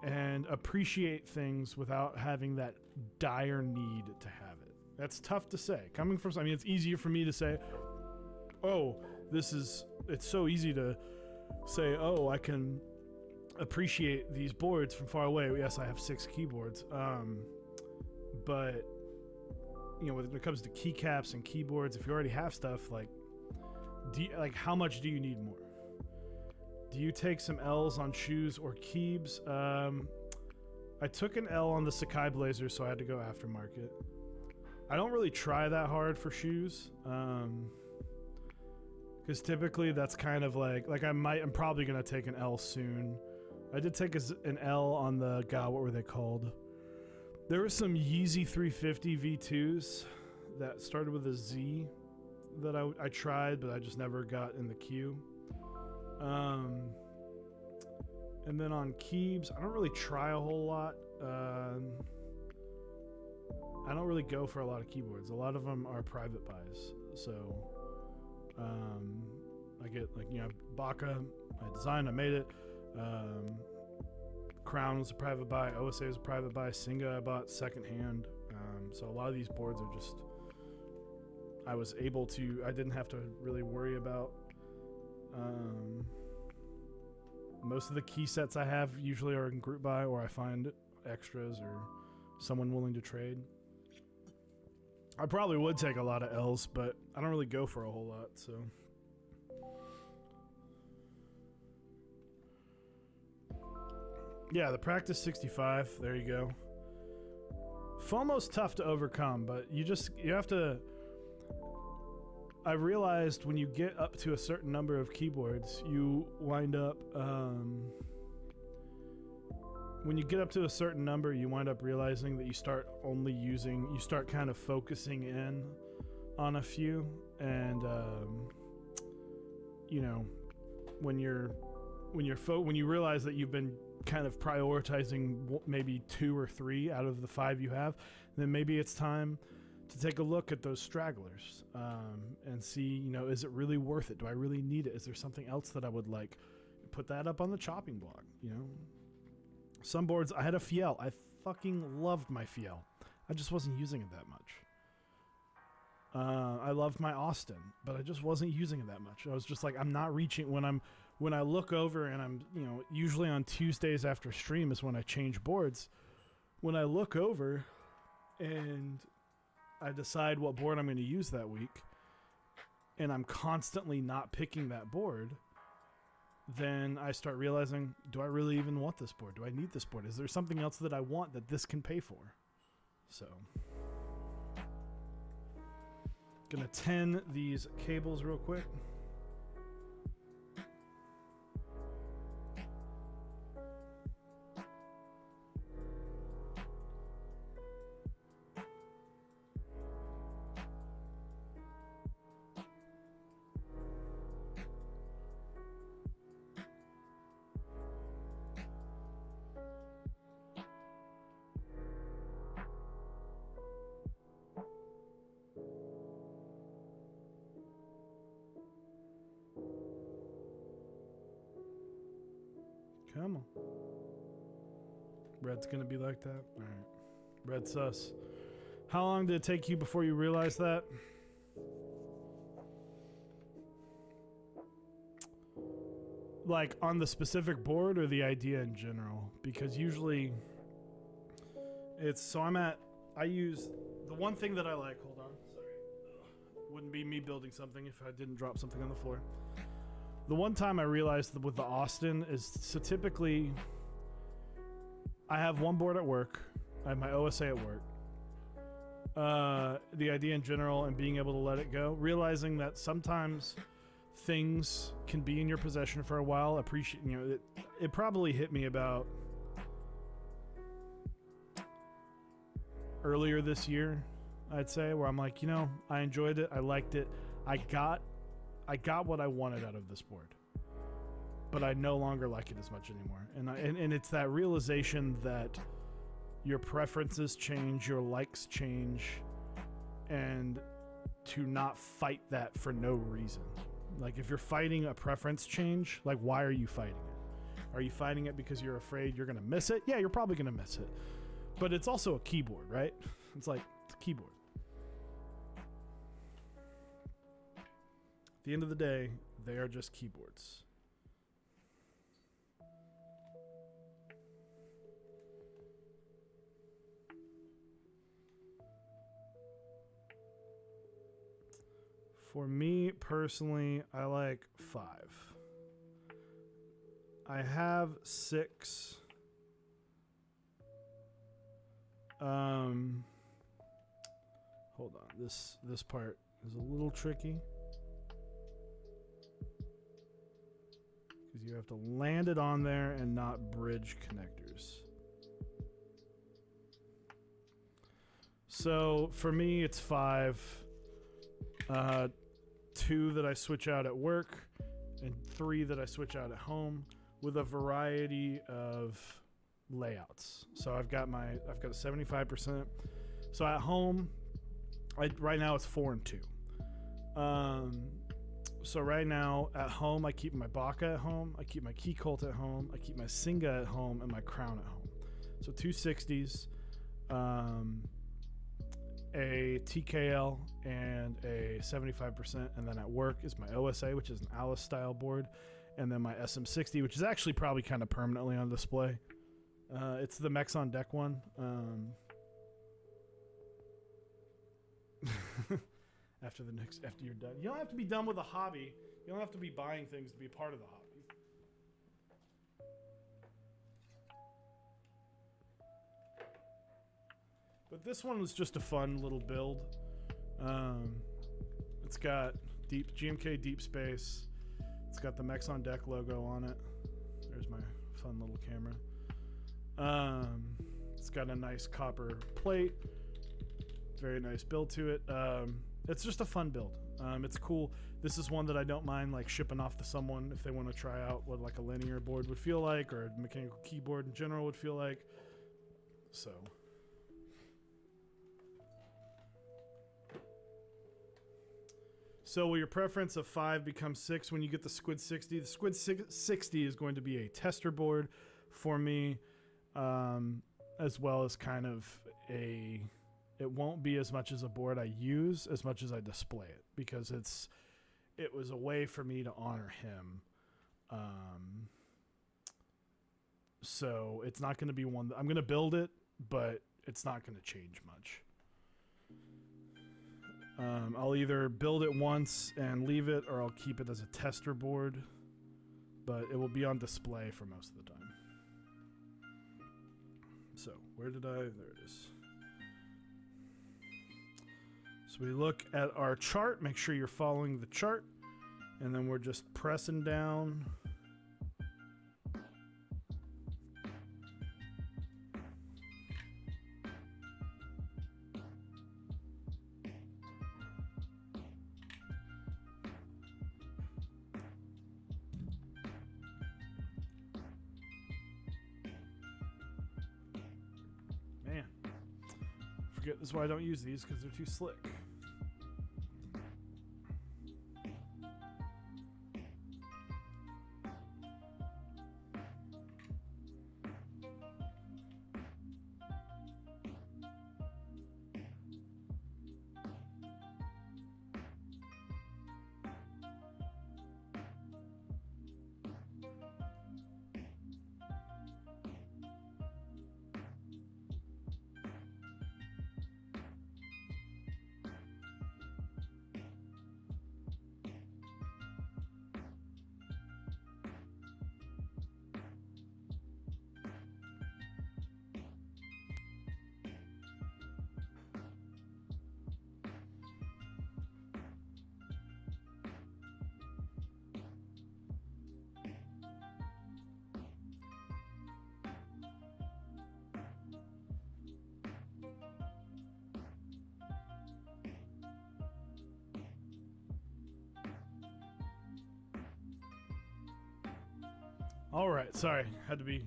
and appreciate things without having that dire need to have it. That's tough to say. It's easier for me to say, oh, it's so easy to say, oh, I can appreciate these boards from far away. Yes, I have 6 keyboards. But, you know, when it comes to keycaps and keyboards, if you already have stuff, how much do you need more? Do you take some L's on shoes or keybs? I took an L on the Sakai Blazer, so I had to go aftermarket. I don't really try that hard for shoes. Because typically that's kind of I'm probably going to take an L soon. I did take an L on the, what were they called? There were some Yeezy 350 V2s that started with a Z that I tried, but I just never got in the queue. And then on keybs, I don't really try a whole lot. I don't really go for a lot of keyboards. A lot of them are private buys. So I get Baka, I designed, I made it. Crown was a private buy, OSA was a private buy, Singa I bought secondhand. So a lot of these boards are just, I didn't have to really worry about. Most of the key sets I have usually are in group buy, or I find extras or someone willing to trade. I probably would take a lot of L's, but I don't really go for a whole lot, so. Yeah, the Practice 65, there you go. FOMO's tough to overcome, but you have to. I realized when you get up to a certain number of keyboards, you wind up, when you get up to a certain number, you wind up realizing that you start kind of focusing in on a few. And, when you realize that you've been kind of prioritizing maybe 2 or 3 out of the 5 you have, then maybe it's time to take a look at those stragglers and see, is it really worth it? Do I really need it? Is there something else that I would like? Put that up on the chopping block, Some boards, I had a Fiel. I fucking loved my Fiel. I just wasn't using it that much. I loved my Austin, but I just wasn't using it that much. I was just like, I'm not reaching when I look over and I'm, usually on Tuesdays after stream is when I change boards. When I look over and I decide what board I'm going to use that week, and I'm constantly not picking that board, then I start realizing, do I really even want this board? Do I need this board? Is there something else that I want that this can pay for? So, gonna tin these cables real quick. Come on. Red's gonna be like that? Alright. Red sus. How long did it take you before you realized that? Like on the specific board or the idea in general? Because usually it's so I use the one thing that I like. Hold on, sorry. Wouldn't be me building something if I didn't drop something on the floor. The one time I realized that with the Austin is so typically I have one board at work. I have my OSA at work. The idea in general and being able to let it go, realizing that sometimes things can be in your possession for a while. It probably hit me about earlier this year, I'd say, where I'm like, I enjoyed it, I liked it, I got what I wanted out of this board, but I no longer like it as much anymore. And it's that realization that your preferences change, your likes change, and to not fight that for no reason. Like if you're fighting a preference change, like why are you fighting it? Are you fighting it because you're afraid you're gonna miss it? Yeah, you're probably gonna miss it. But it's also a keyboard, right? It's a keyboard. At the end of the day, they are just keyboards. For me personally, I like 5. I have 6. Hold on. This part is a little tricky because you have to land it on there and not bridge connectors. So for me, it's 5. 2 that I switch out at work, and 3 that I switch out at home with a variety of layouts. So I've got a 75%. So at home, right now it's 4 and 2. So right now at home, I keep my Baka at home, I keep my Key Colt at home, I keep my Singa at home, and my Crown at home. So 2 60s, a TKL, and a 75%, and then at work is my OSA, which is an Alice style board, and then my SM60, which is actually probably kind of permanently on display. It's the Mex on Deck one. After you're done, you don't have to be done with a hobby. You don't have to be buying things to be a part of the hobby. But this one was just a fun little build. It's got GMK Deep Space. It's got the Mex on Deck logo on it. There's my fun little camera. It's got a nice copper plate. Very nice build to it. It's just a fun build. It's cool. This is one that I don't mind shipping off to someone if they want to try out what a linear board would feel like, or a mechanical keyboard in general would feel like. So will your preference of 5 become 6 when you get the Squid 60? The Squid 60 is going to be a tester board for me, as well as kind of it won't be as much as a board I use as much as I display it, because it was a way for me to honor him. So it's not going to be one that I'm going to build it, but it's not going to change much. I'll either build it once and leave it, or I'll keep it as a tester board, but it will be on display for most of the time. So there it is. So we look at our chart, make sure you're following the chart, and then we're just pressing down. This is why I don't use these, because they're too slick. All right, sorry, had to be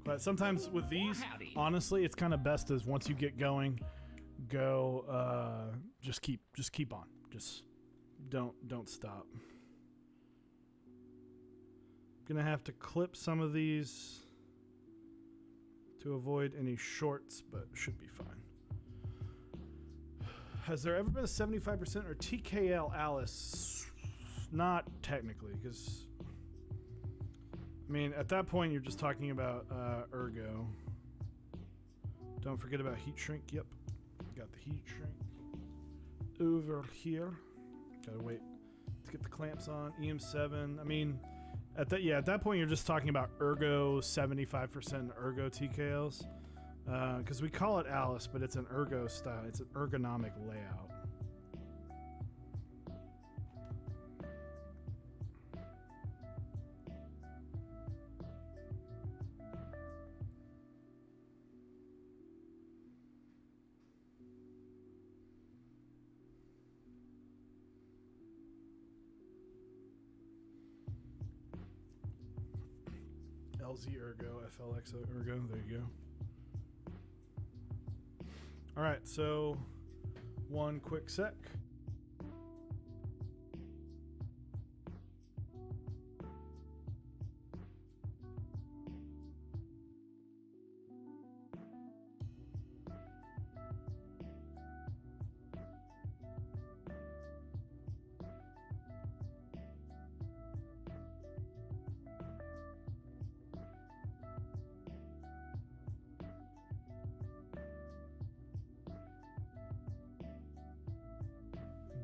quiet. Sometimes with these, honestly, it's kind of best as once you get going, just keep on, just don't stop. Gonna have to clip some of these to avoid any shorts, but should be fine. Has there ever been a 75% or TKL Alice? Not technically, because I mean, at that point, you're just talking about ergo. Don't forget about heat shrink. Yep, got the heat shrink over here. Gotta wait to get the clamps on. EM7. I mean, at that point, you're just talking about ergo 75% ergo TKLs, because we call it Alice, but it's an ergo style. It's an ergonomic layout. LZ ergo, FLX ergo, there you go. All right, so one quick sec.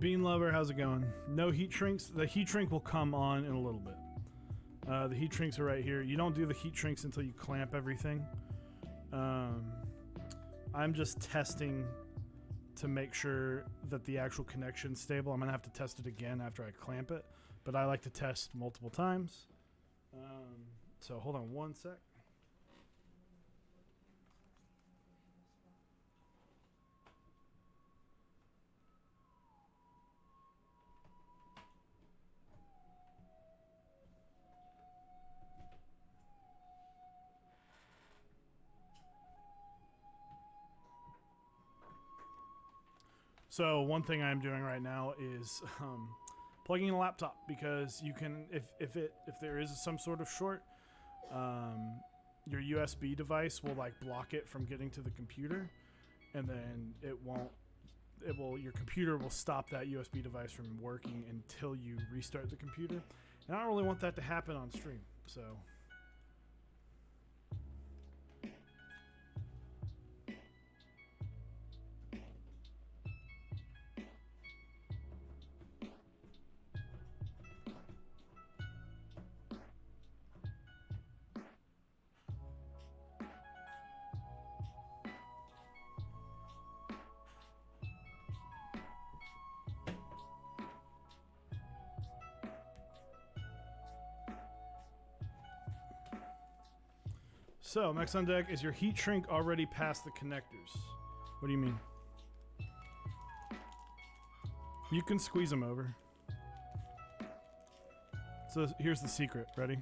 Bean Lover, how's it going? No heat shrinks. The heat shrink will come on in a little bit. The heat shrinks are right here. You don't do the heat shrinks until you clamp everything. I'm just testing to make sure that the actual connection's stable. I'm gonna have to test it again after I clamp it, but I like to test multiple times. So hold on one sec. So one thing I'm doing right now is plugging in a laptop, because you can, if there is some sort of short, your USB device will like block it from getting to the computer, and then your computer will stop that USB device from working until you restart the computer. And I don't really want that to happen on stream, so. So, Max on Deck, is your heat shrink already past the connectors? What do you mean? You can squeeze them over. So here's the secret. Ready?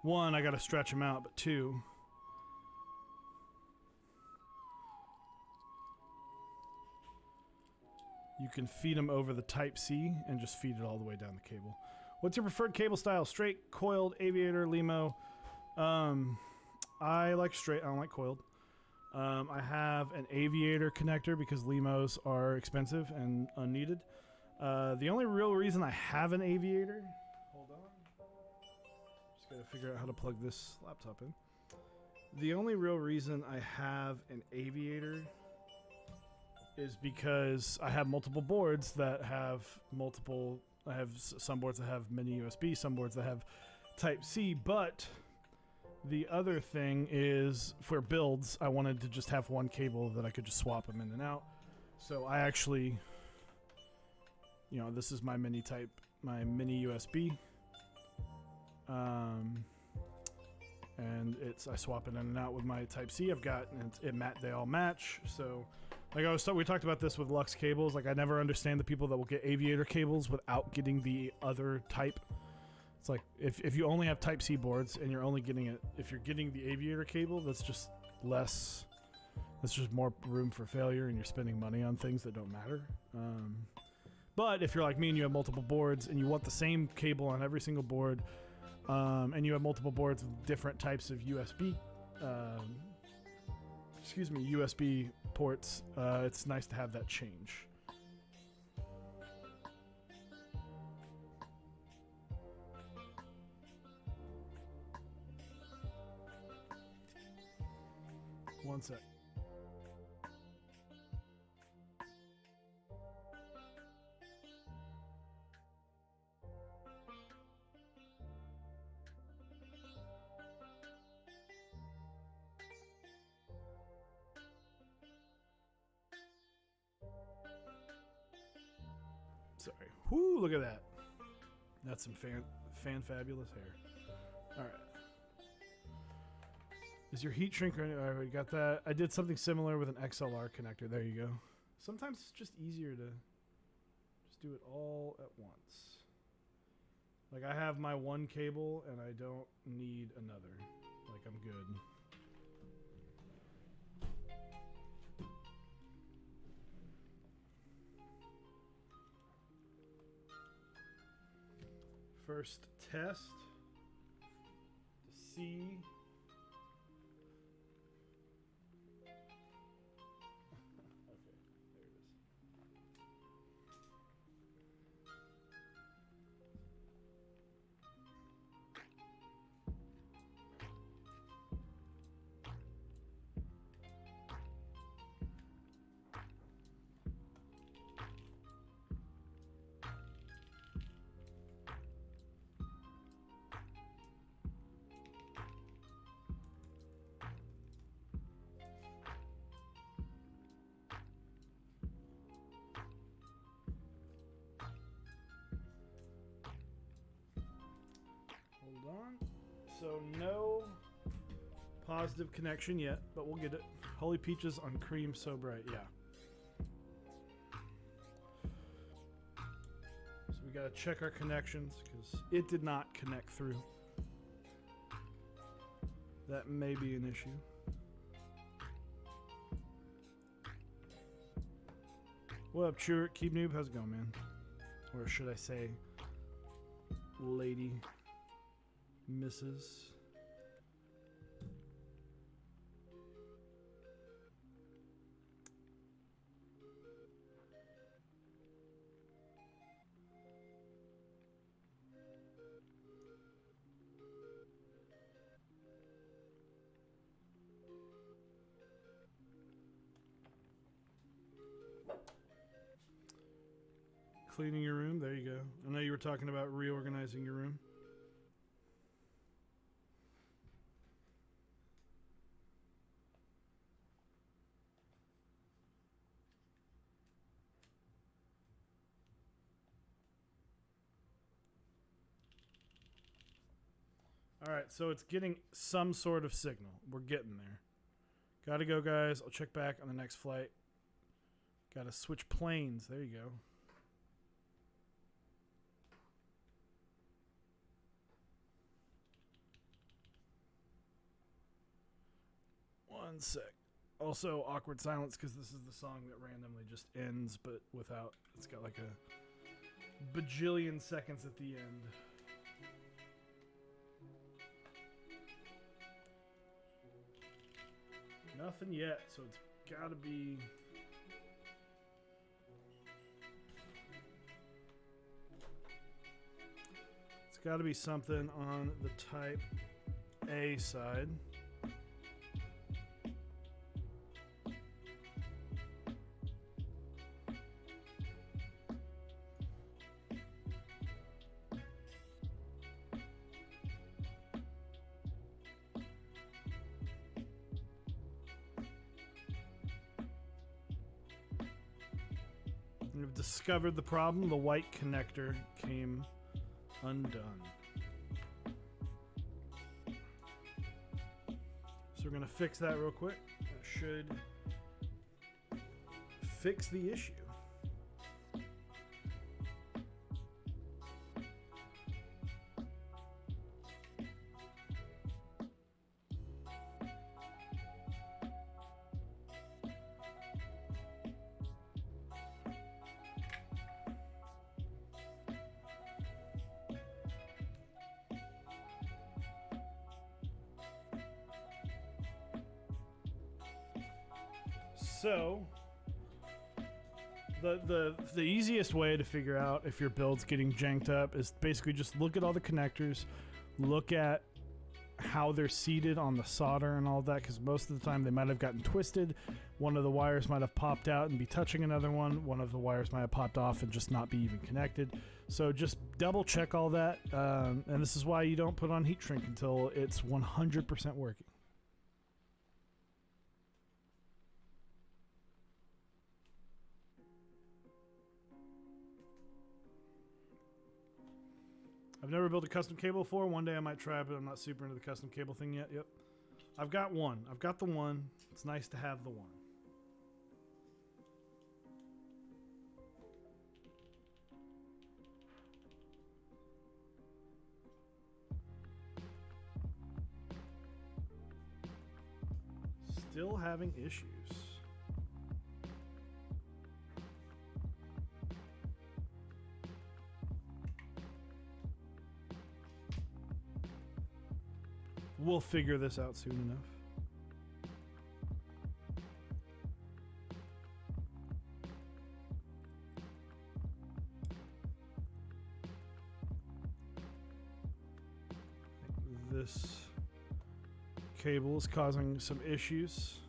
One, I gotta stretch them out, but two, you can feed them over the Type-C and just feed it all the way down the cable. What's your preferred cable style? Straight, coiled, aviator, LEMO? I like straight. I don't like coiled. I have an aviator connector because LEMOs are expensive and unneeded. The only real reason I have an aviator... Hold on. Just gotta figure out how to plug this laptop in. The only real reason I have an aviator is because I have multiple boards that have multiple... I have some boards that have mini USB, some boards that have Type-C, but the other thing is for builds, I wanted to just have one cable that I could just swap them in and out. So I actually, you know, this is my mini USB, and I swap it in and out with my Type-C. I've got, and they all match. So like we talked about this with Lux cables. Like I never understand the people that will get aviator cables without getting the other type. It's like if you only have Type C boards and you're only getting it, if you're getting the aviator cable, that's just less. That's just more room for failure, and you're spending money on things that don't matter. But if you're like me and you have multiple boards and you want the same cable on every single board, and you have multiple boards with different types of USB, USB ports, it's nice to have that change. One sec. Sorry. Whoo, look at that. That's some fan fabulous hair. All right. Is your heat shrink ready? All right, we got that. I did something similar with an XLR connector. There you go. Sometimes it's just easier to just do it all at once. Like I have my one cable and I don't need another. Like I'm good. First test to see. Hold on. So no positive connection yet, but we'll get it. Holy peaches on cream so bright. Yeah. So we got to check our connections because it did not connect through. That may be an issue. What up, Chewert? Keep Noob, how's it going, man? Or should I say, lady, Mrs. Cleaning your room, there you go. I know you were talking about reorganizing your room. All right, so it's getting some sort of signal. We're getting there. Gotta go, guys. I'll check back on the next flight. Gotta switch planes. There you go. One sec. Also, awkward silence because this is the song that randomly just ends, but without. It's got like a bajillion seconds at the end. Nothing yet, so it's gotta be. It's gotta be something on the Type A side. We've discovered the problem. The white connector came undone. So we're going to fix that real quick. That should fix the issue. So the easiest way to figure out if your build's getting janked up is basically just look at all the connectors, look at how they're seated on the solder and all that, because most of the time they might have gotten twisted. One of the wires might have popped out and be touching another one. One of the wires might have popped off and just not be even connected. So just double check all that, and this is why you don't put on heat shrink until it's 100% working. I've never built a custom cable before. One day I might try, but I'm not super into the custom cable thing yet. Yep. I've got one. I've got the one. It's nice to have the one. Still having issues. We'll figure this out soon enough. This cable is causing some issues.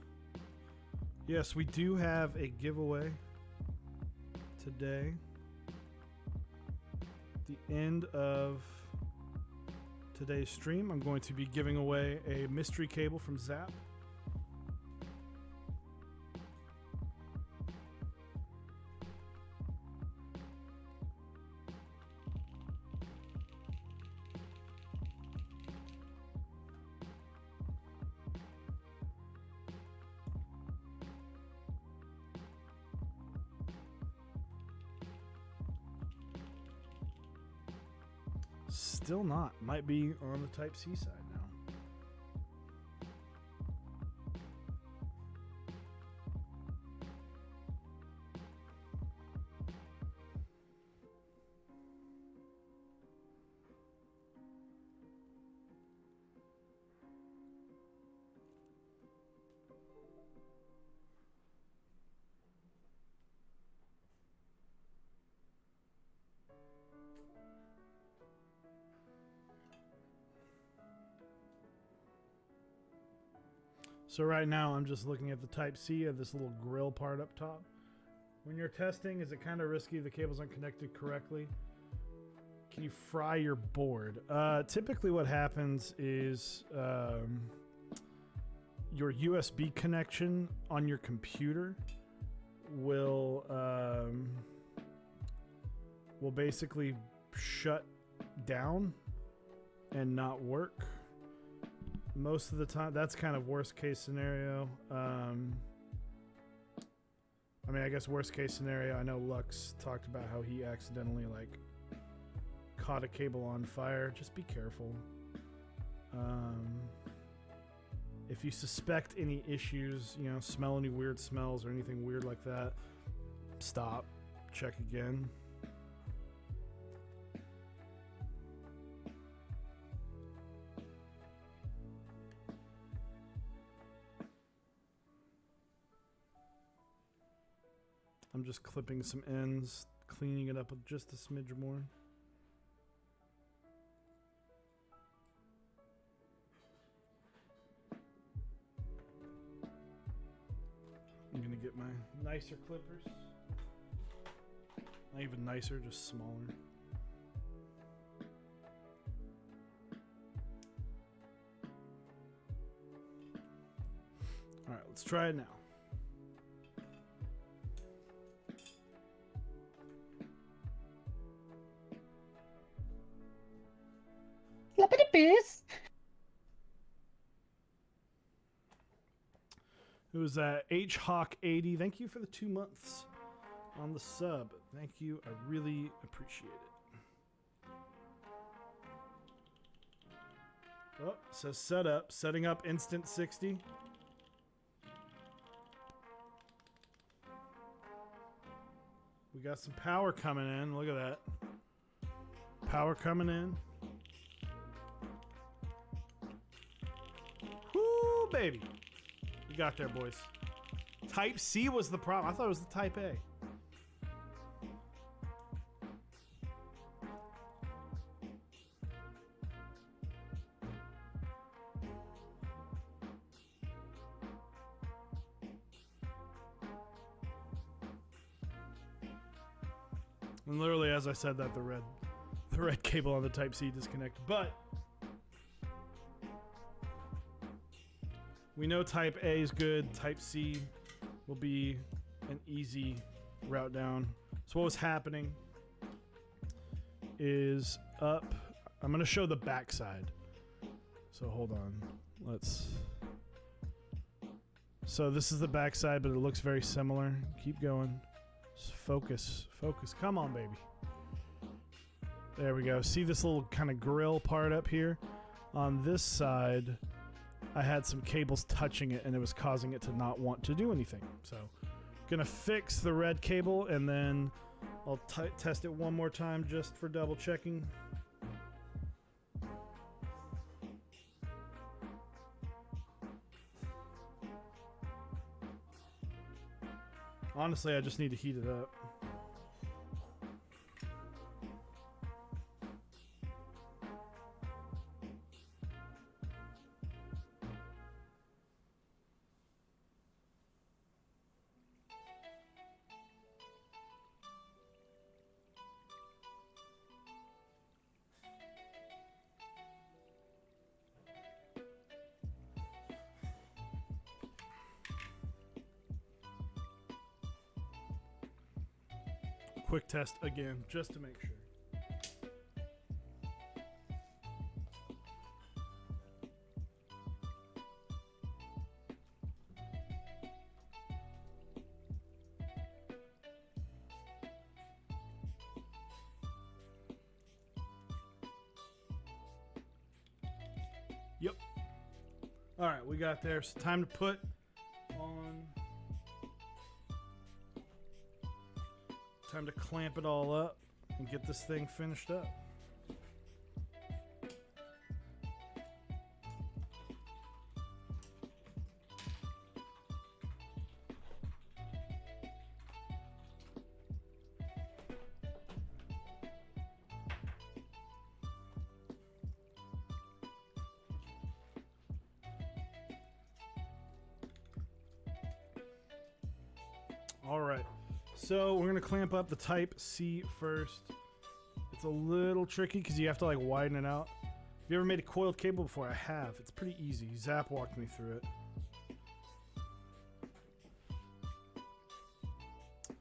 Yes, we do have a giveaway today. The end of today's stream, I'm going to be giving away a mystery cable from Zap. Still not. Might be on the Type-C side now. So right now I'm just looking at the Type-C of this little grill part up top. When you're testing, is it kind of risky? The cables aren't connected correctly. Can you fry your board? Typically what happens is your USB connection on your computer will basically shut down and not work. Most of the time, that's kind of worst case scenario. I mean, I guess worst case scenario, I know Lux talked about how he accidentally like caught a cable on fire. Just be careful. If you suspect any issues, you know, smell any weird smells or anything weird like that, stop, check again. I'm just clipping some ends, cleaning it up with just a smidge more. I'm gonna get my nicer clippers. Not even nicer, just smaller. All right, let's try it now. It was HHawk80. Thank you for the 2 months on the sub. Thank you. I really appreciate it. Oh, it says setup. Setting up instant 60. We got some power coming in. Look at that. Power coming in. Woo, baby. We got there, boys. Type C was the problem. I thought it was the Type A. And literally, as I said that, the red cable on the Type C disconnected. But we know Type A is good. Type C will be an easy route down. So what was happening is up. I'm going to show the backside. So hold on. So this is the backside, but it looks very similar. Keep going. Just focus. Come on, baby. There we go. See this little kind of grill part up here? On this side, I had some cables touching it, and it was causing it to not want to do anything. So, gonna fix the red cable, and then I'll test it one more time just for double checking. Honestly, I just need to heat it up. Quick test again, just to make sure. Yep. All right, we got there. So time to put on. Time to clamp it all up and get this thing finished up. All right. So we're gonna clamp up the Type C first. It's a little tricky because you have to like widen it out. Have you ever made a coiled cable before? I have. It's pretty easy. Zap walked me through it.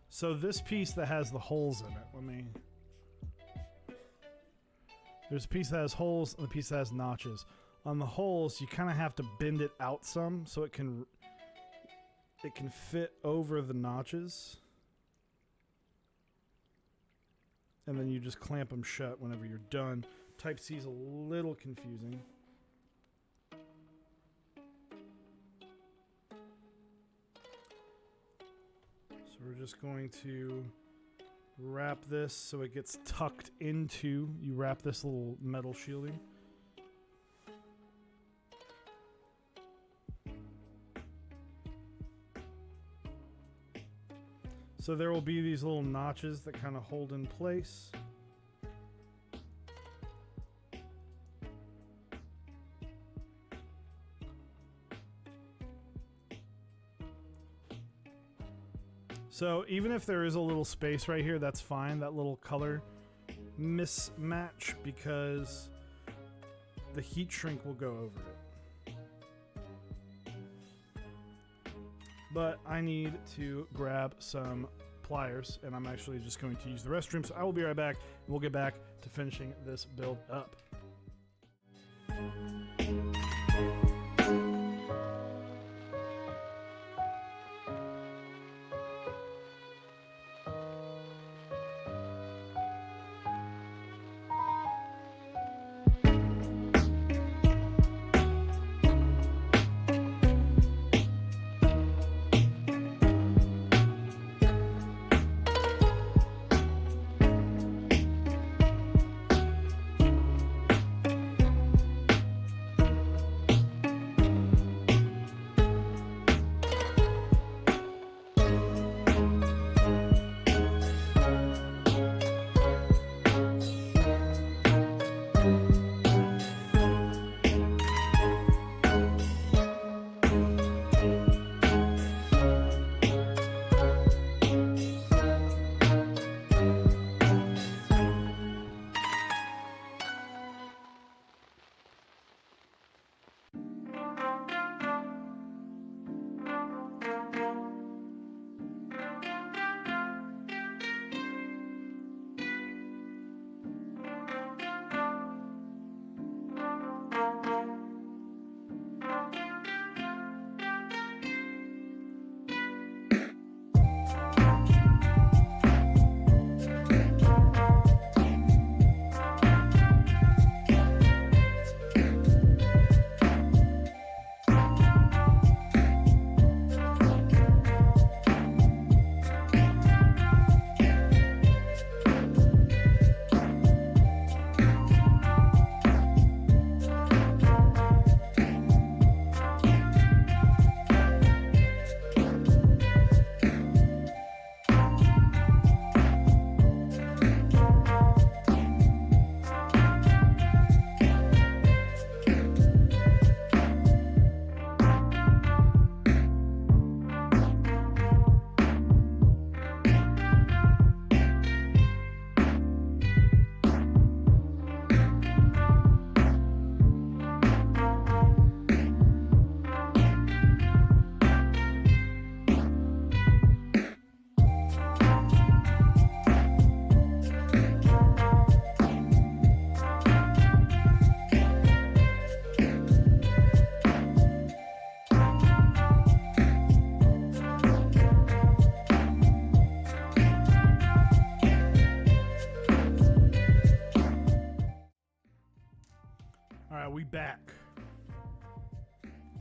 So this piece that has the holes in it, there's a piece that has holes and a piece that has notches. On the holes, you kind of have to bend it out some so it can fit over the notches. And then you just clamp them shut whenever you're done. Type C is a little confusing. So we're just going to wrap this so it gets tucked into. You wrap this little metal shielding. So there will be these little notches that kind of hold in place. So even if there is a little space right here, that's fine. That little color mismatch because the heat shrink will go over it. But I need to grab some pliers, and I'm actually just going to use the restroom, so I will be right back, and we'll get back to finishing this build up.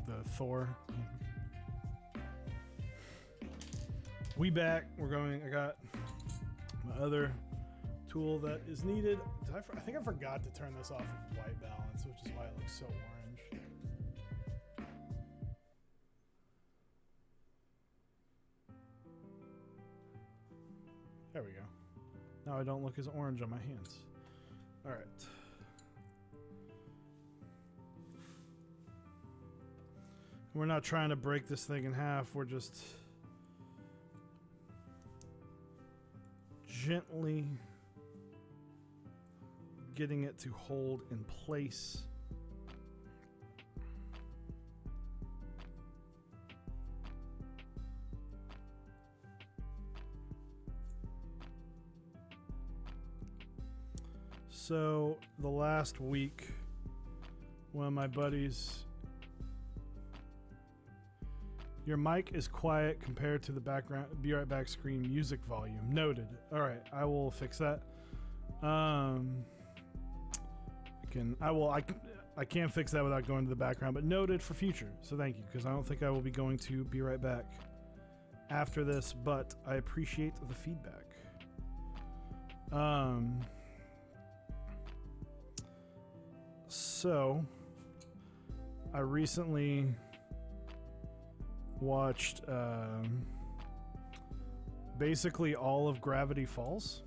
the Thor. We back. We're going. I got my other tool that is needed. I think I forgot to turn this off of white balance, which is why it looks so orange. There we go. Now I don't look as orange on my hands. All right. We're not trying to break this thing in half. We're just gently getting it to hold in place. So the last week, one of my buddies, your mic is quiet compared to the background. Be right back screen music volume. Noted. All right, I will fix that. I can't fix that without going to the background, but noted for future. So thank you, because I don't think I will be going to be right back after this, but I appreciate the feedback. So I recently watched basically all of Gravity Falls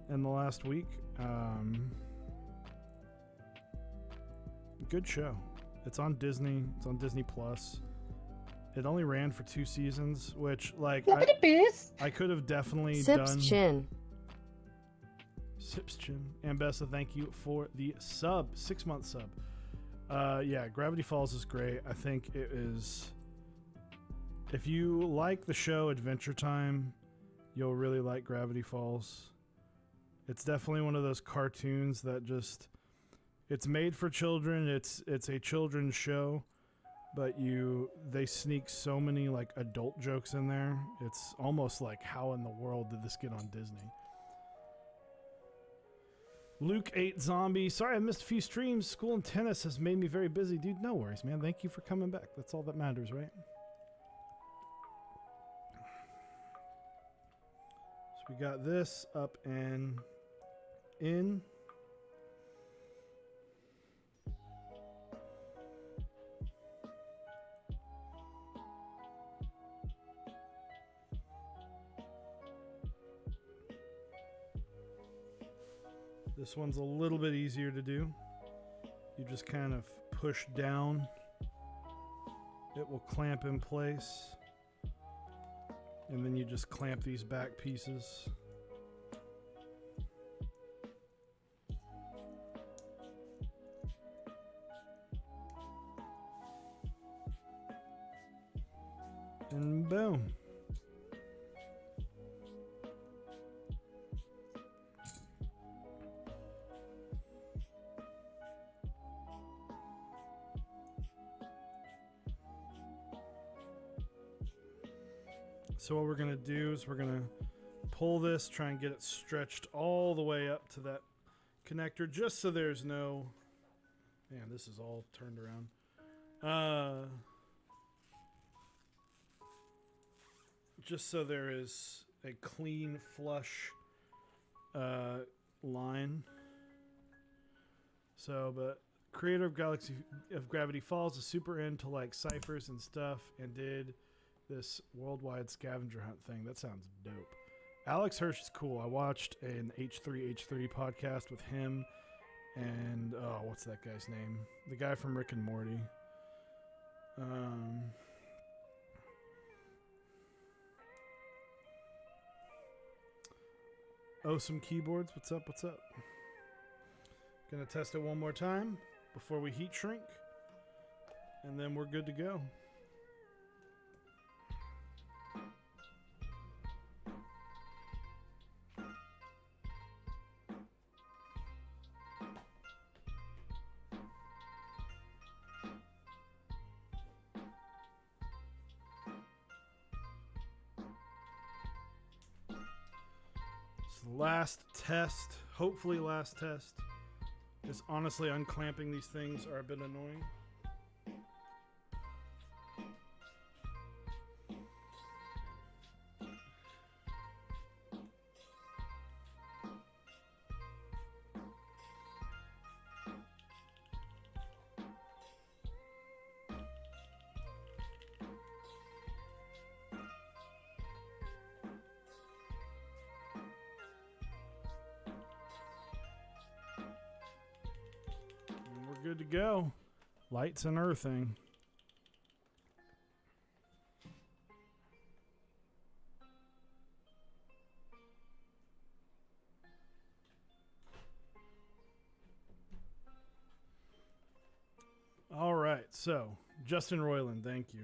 in the last week. Good show. It's on Disney. It's on Disney Plus. It only ran for 2 seasons, which like I could have definitely Sips done. chin. Sips chin. Ambessa, thank you for the sub, 6-month sub. Yeah, Gravity Falls is great. I think it is. If you like the show Adventure Time, you'll really like Gravity Falls. It's definitely one of those cartoons that just, it's made for children. It's a children's show, but they sneak so many like adult jokes in there. It's almost like, how in the world did this get on Disney? Luke 8 Zombie. Sorry, I missed a few streams. School and tennis has made me very busy. Dude, no worries, man. Thank you for coming back. That's all that matters, right? So we got this up and in. This one's a little bit easier to do. You just kind of push down. It will clamp in place. And then you just clamp these back pieces. And boom. So what we're going to do is we're going to pull this, try and get it stretched all the way up to that connector, just so there's no... Man, this is all turned around. Just so there is a clean, flush line. So, but creator of Gravity Falls is super into like ciphers and stuff, and did this worldwide scavenger hunt thing. That sounds dope. Alex Hirsch is cool. I watched an H3H3 podcast with him and what's that guy's name? The guy from Rick and Morty. Some keyboards. What's up? What's up? Gonna test it one more time before we heat shrink, and then we're good to go. Last test, hopefully last test, because honestly unclamping these things are a bit annoying. good to go. Lights and earthing. All right, so Justin Roiland, thank you,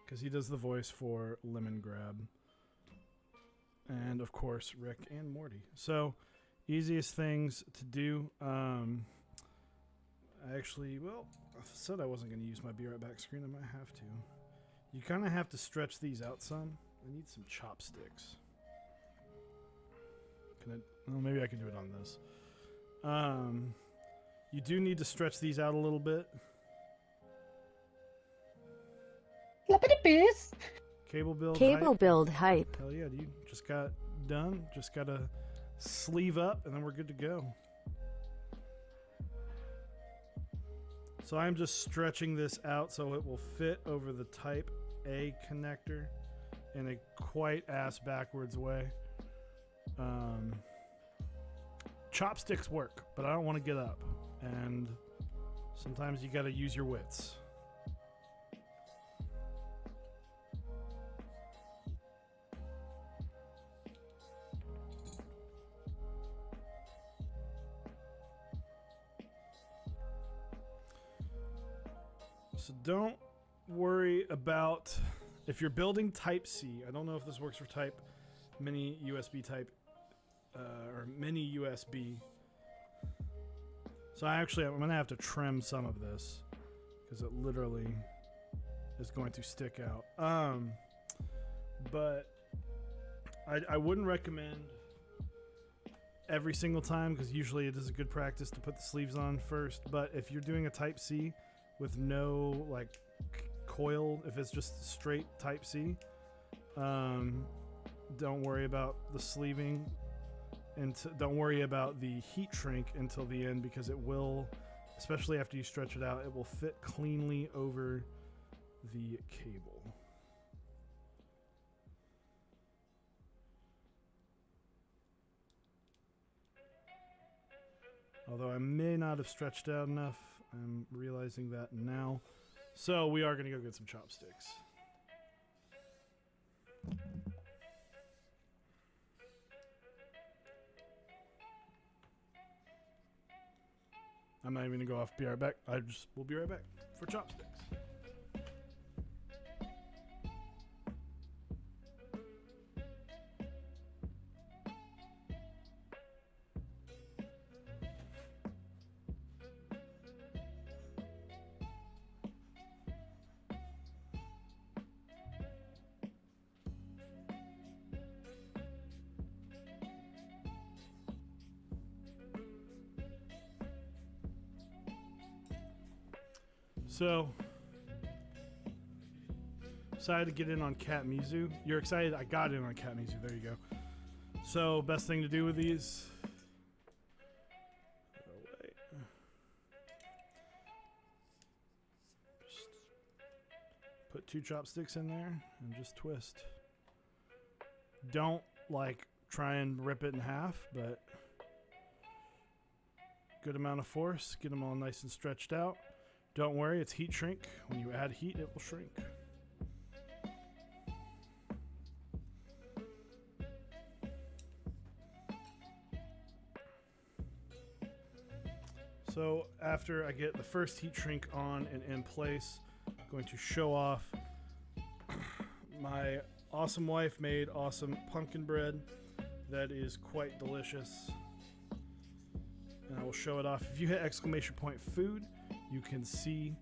because he does the voice for Lemon Grab, and of course Rick and Morty. So easiest things to do. Actually, well, I said I wasn't going to use my Be Right Back screen. I might have to. You kind of have to stretch these out some. I need some chopsticks. Well, maybe I can do it on this. You do need to stretch these out a little bit. Cable build. Cable hype. build hype. Hell yeah, dude. Just got done. Just got to sleeve up, and then we're good to go. So I'm just stretching this out so it will fit over the Type A connector in a quite ass backwards way. Chopsticks work, but I don't want to get up. And sometimes you got to use your wits. So don't worry about if you're building Type C. I don't know if this works for Type Mini USB Type or Mini USB. So I'm going to have to trim some of this because it literally is going to stick out. But I wouldn't recommend every single time because usually it is a good practice to put the sleeves on first. But if you're doing a Type C with no like coil, if it's just straight Type C, don't worry about the sleeving and don't worry about the heat shrink until the end, because it will, especially after you stretch it out, it will fit cleanly over the cable. Although I may not have stretched out enough, I'm realizing that now. So we are going to go get some chopsticks. I'm not even going to go off. Be right back. We'll be right back for chopsticks. So, decided to get in on Cat Mizu. You're excited? I got in on Cat Mizu. There you go. So, best thing to do with these. Just put 2 chopsticks in there and just twist. Don't try and rip it in half, but good amount of force. Get them all nice and stretched out. Don't worry, it's heat shrink. When you add heat, it will shrink. So after I get the first heat shrink on and in place, I'm going to show off my awesome wife made awesome pumpkin bread that is quite delicious. And I will show it off. If you hit !food, you can see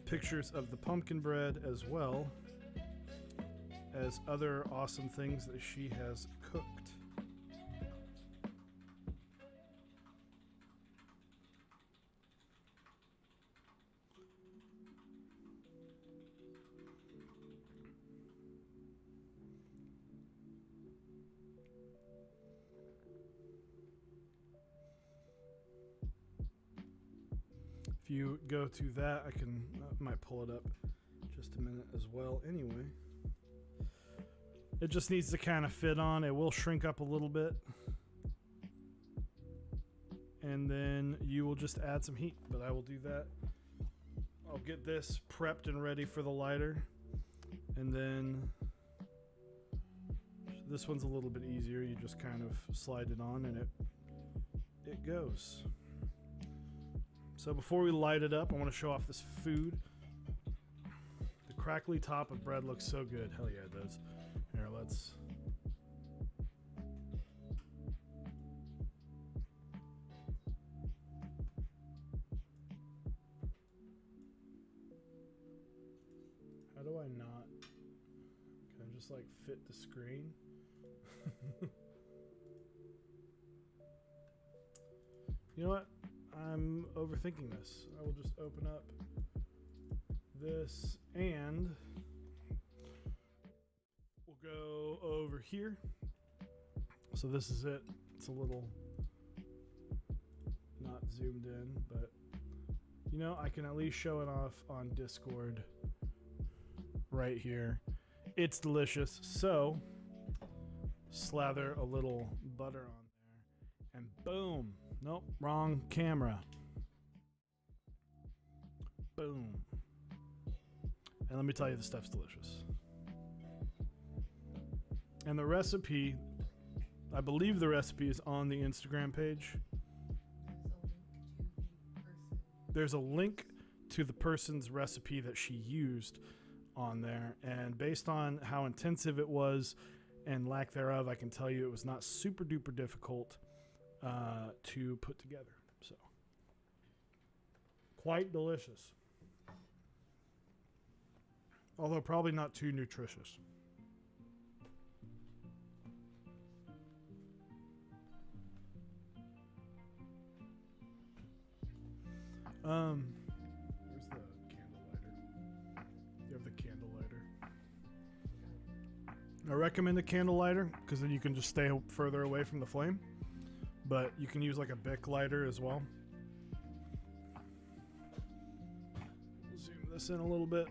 pictures of the pumpkin bread as well as other awesome things that she has cooked. If you go to that, I might pull it up just a minute as well. Anyway, it just needs to kind of fit on. It will shrink up a little bit. and then you will just add some heat. But I will do that. I'll get this prepped and ready for the lighter, and then this one's a little bit easier. You just kind of slide it on and it goes. So before we light it up, I want to show off this food. The crackly top of bread looks so good. Hell yeah, it does. Here, let's... How do I not... Can I just like fit the screen? You know what? I'm overthinking this. I will just open up this and we'll go over here. So this is it. It's a little not zoomed in, but you know, I can at least show it off on Discord right here. It's delicious. So slather a little butter on there and boom. Nope, wrong camera. Boom. And let me tell you, the stuff's delicious. And the recipe, I believe the recipe is on the Instagram page. There's a link to the person's recipe that she used on there. And based on how intensive it was and lack thereof, I can tell you it was not super duper difficult to put together. So quite delicious, although probably not too nutritious. Where's the candle lighter? You have the candle lighter. I recommend a candle lighter because then you can just stay further away from the flame. But you can use like a Bic lighter as well. Zoom this in a little bit.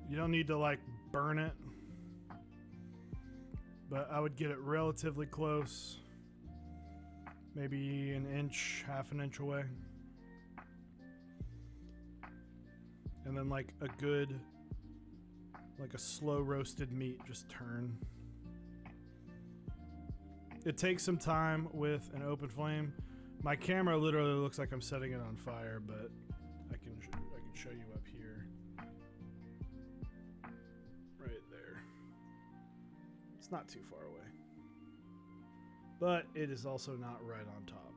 You don't need to like burn it, but I would get it relatively close, maybe an inch, half an inch away. And then like a good, like a slow roasted meat, just turn. It takes some time with an open flame. My camera literally looks like I'm setting it on fire, but I can show you up here. Right there. It's not too far away. But it is also not right on top.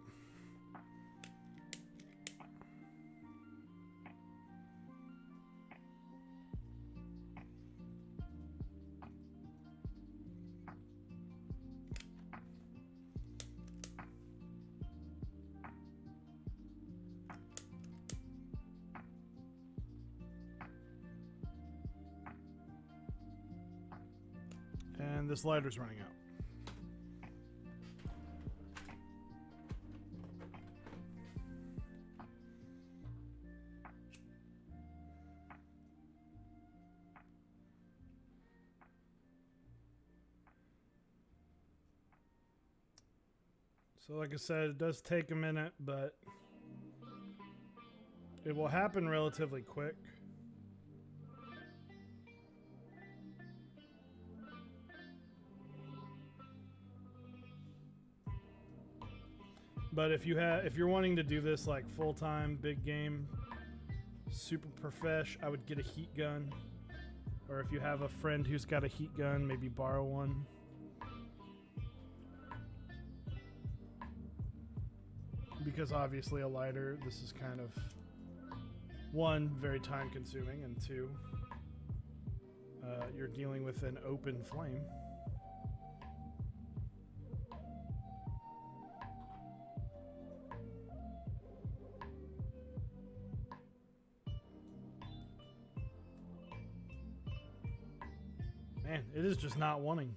And this lighter's running out. So like I said, it does take a minute, but it will happen relatively quick. But if you're wanting to do this like full-time, big game, super profesh, I would get a heat gun. Or if you have a friend who's got a heat gun, maybe borrow one. Because obviously a lighter, this is kind of, one, very time consuming, and two, you're dealing with an open flame. Man, it is just not wanting.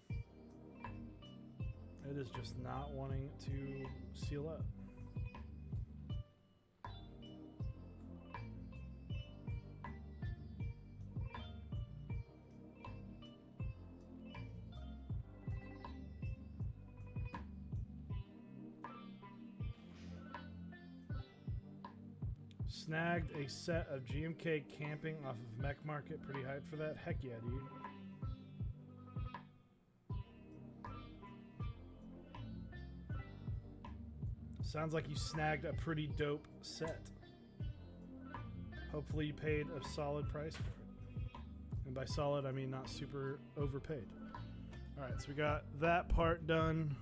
It is just not wanting to seal up. snagged a set of GMK camping off of Mech Market. Pretty hyped for that. Heck yeah, dude. Sounds like you snagged a pretty dope set. Hopefully you paid a solid price for it. And by solid, I mean not super overpaid. Alright, so we got that part done.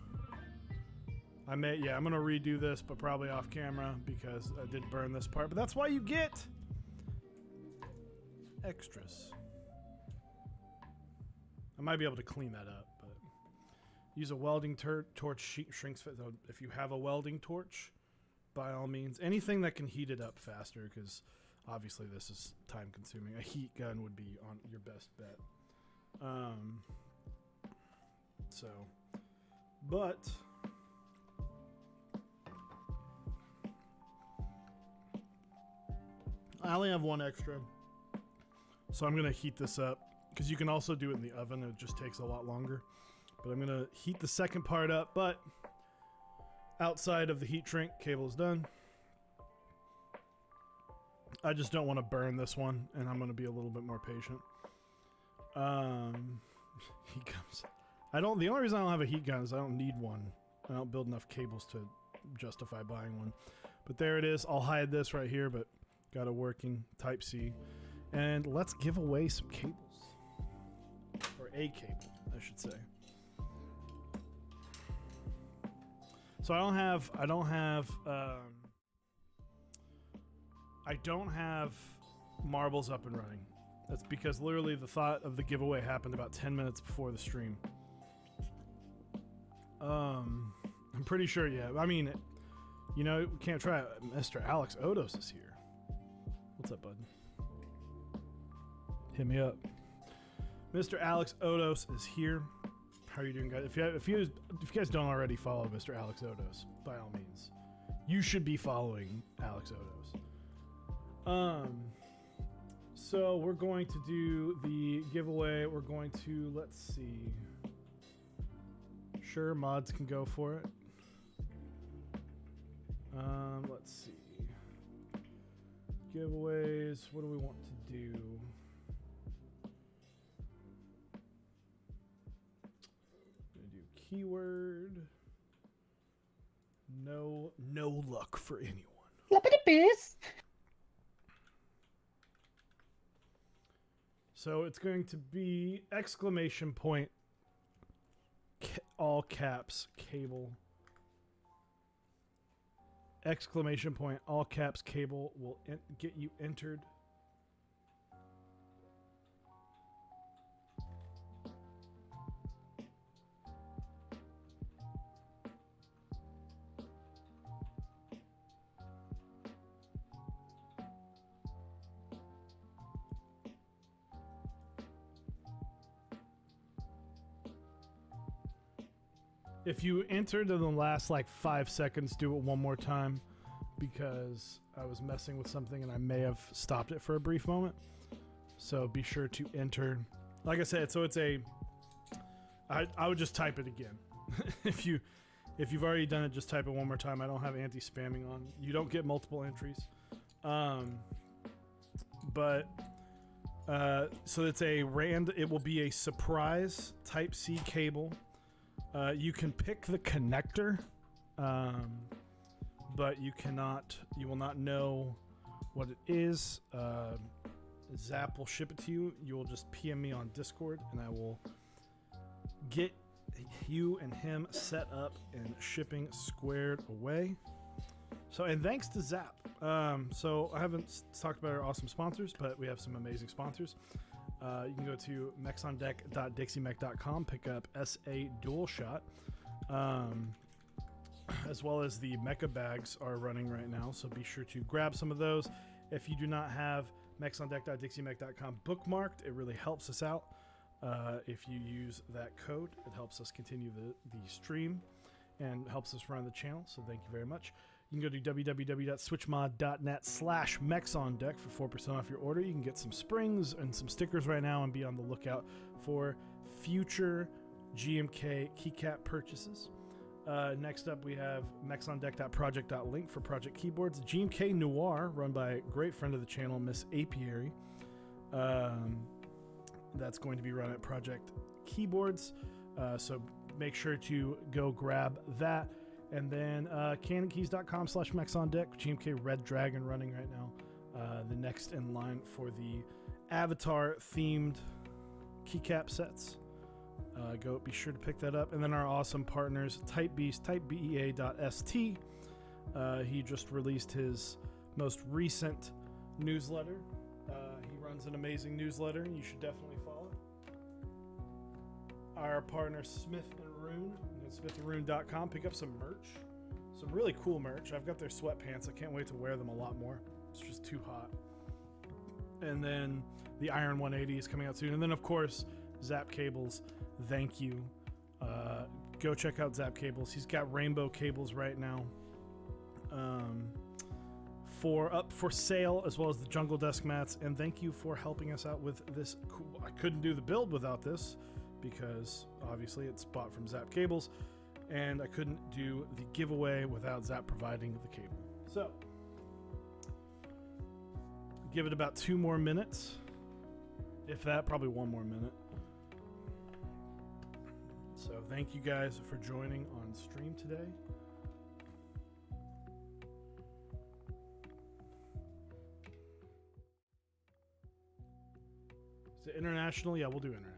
I'm gonna redo this, but probably off camera because I did burn this part. But that's why you get extras. I might be able to clean that up, but use a welding torch shrinks. So if you have a welding torch, by all means, anything that can heat it up faster, because obviously this is time consuming. A heat gun would be on your best bet. But I only have one extra, so I'm gonna heat this up, because you can also do it in the oven. It just takes a lot longer, but I'm gonna heat the second part up. But outside of the heat shrink, cable is done. I just don't want to burn this one, and I'm gonna be a little bit more patient. Heat guns. The only reason I don't have a heat gun is I don't need one. I don't build enough cables to justify buying one. But there it is. I'll hide this right here, but got a working Type-C. And let's give away some cables. Or a cable, I should say. So I don't have marbles up and running. That's because literally the thought of the giveaway happened about 10 minutes before the stream. I'm pretty sure, yeah. I mean, we can't try it. Mr. Alex Odos is here. What's up, bud? Hit me up. Mr. Alex Odos is here. How are you doing, guys? If you guys don't already follow Mr. Alex Odos, by all means, you should be following Alex Odos. So we're going to do the giveaway. We're going to, let's see. Sure, mods can go for it. Let's see. Giveaways. What do we want to do? Gonna do keyword. No luck for anyone. So it's going to be exclamation point, all caps, cable. Exclamation point, all caps, cable will get you entered. If you entered in the last 5 seconds, do it one more time, because I was messing with something and I may have stopped it for a brief moment. So be sure to enter. Like I said, so it's I would just type it again. If you've already done it, just type it one more time. I don't have anti-spamming on. You don't get multiple entries. So it's it will be a surprise Type-C cable. You can pick the connector, but you will not know what it is. Zap will ship it to you. You will just PM me on Discord, and I will get you and him set up and shipping squared away. So, and thanks to Zap. So I haven't talked about our awesome sponsors, but we have some amazing sponsors. You can go to mexondeck.dixiemech.com, pick up SA Dual Shot, as well as the Mecha bags are running right now, so be sure to grab some of those. If you do not have mexondeck.dixiemech.com bookmarked, it really helps us out. If you use that code, it helps us continue the stream and helps us run the channel, so thank you very much. You can go to www.switchmod.net/mexondeck for 4% off your order. You can get some springs and some stickers right now and be on the lookout for future GMK keycap purchases. Next up, we have mexondeck.project.link for project keyboards. GMK Noir, run by a great friend of the channel, Miss Apiary. That's going to be run at Project Keyboards. So make sure to go grab that. And then canonkeys.com/mexondeck. GMK Red Dragon running right now. The next in line for the Avatar themed keycap sets. Be sure to pick that up. And then our awesome partners, Typebeast, typebea.st. He just released his most recent newsletter. He runs an amazing newsletter. You should definitely follow. Our partner, Smith & Rune, at smithandrune.com. Pick up some merch. Some really cool merch. I've got their sweatpants. I can't wait to wear them a lot more. It's just too hot. And then the Iron 180 is coming out soon. And then, of course, Zap Cables. Thank you. Go check out Zap Cables. He's got rainbow cables right now up for sale, as well as the Jungle Desk mats. And thank you for helping us out with this. I couldn't do the build without this because obviously it's bought from Zap Cables, and I couldn't do the giveaway without Zap providing the cable. So give it about 2 more minutes, if that, probably 1 more minute. So thank you guys for joining on stream today. Is it international? Yeah, we'll do international.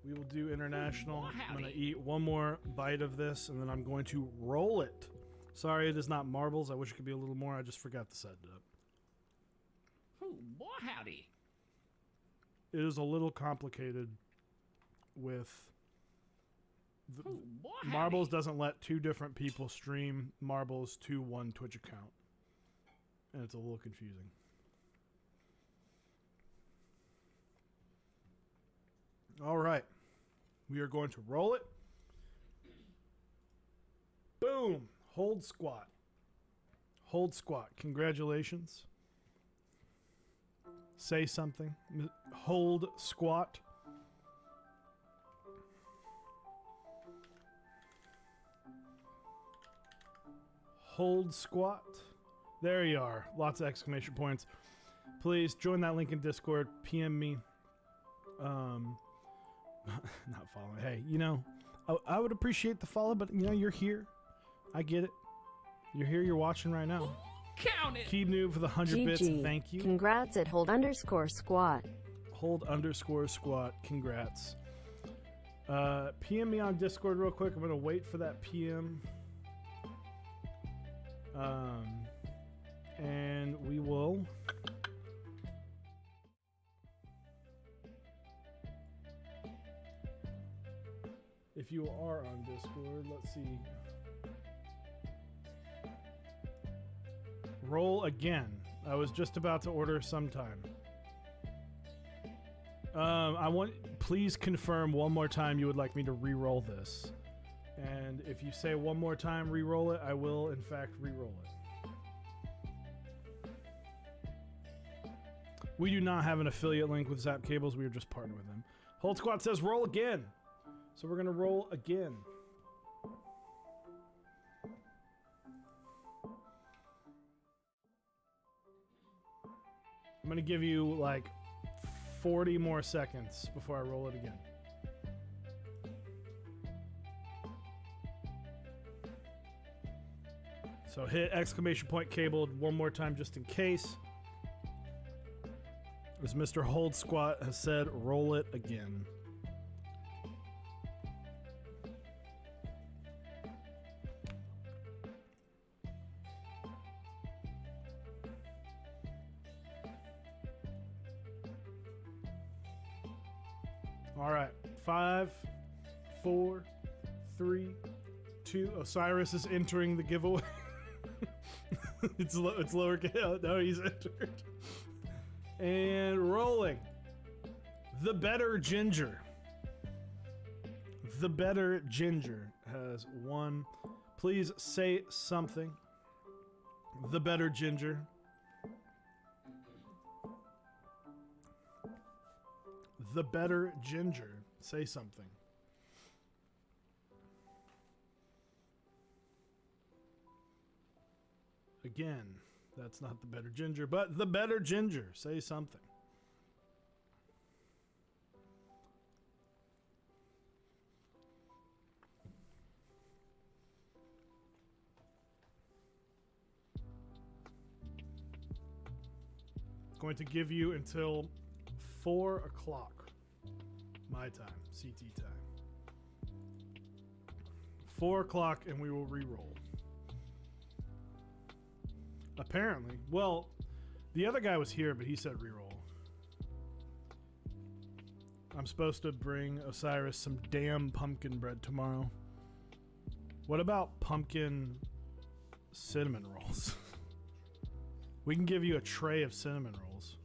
We will do international. I'm going to eat 1 more bite of this, and then I'm going to roll it. Sorry, it is not marbles. I wish it could be a little more. I just forgot to set it up. Oh, boy, howdy. It is a little complicated with... Oh, boy, howdy. Marbles doesn't let 2 different people stream Marbles to 1 Twitch account. And it's a little confusing. All right. We are going to roll it. Boom. Hold squat. Hold squat. Congratulations. Say something. Hold squat. Hold squat. There you are. Lots of exclamation points. Please join that link in Discord. PM me. Not following. Hey, you know, I would appreciate the follow, but you know, you're here. I get it. You're here. You're watching right now. Count it. Keep Noob for the 100 bits. Thank you. Congrats at hold_squat. Hold_squat. Congrats. PM me on Discord real quick. I'm going to wait for that PM. And we will... If you are on Discord, let's see. Roll again. I was just about to order sometime. Please confirm 1 more time you would like me to re-roll this. And if you say 1 more time, re-roll it, I will in fact re-roll it. We do not have an affiliate link with Zap Cables. We are just partnered with them. Hold Squat says roll again. So we're going to roll again. I'm going to give you like 40 more seconds before I roll it again. So hit exclamation point cabled 1 more time just in case. As Mr. Hold Squat has said, roll it again. All right, 5, 4, 3, 2. Osiris is entering the giveaway. it's lowercase. Oh, no, he's entered. And rolling. The Better Ginger. The Better Ginger has won. Please say something. The Better Ginger. The better ginger. Say something. Again, that's not the better ginger, but the better ginger. Say something. Going to give you until 4 o'clock my time, CT time. 4 o'clock and we will re-roll. Apparently. Well, the other guy was here, but he said re-roll. I'm supposed to bring Osiris some damn pumpkin bread tomorrow. What about pumpkin cinnamon rolls? We can give you a tray of cinnamon rolls.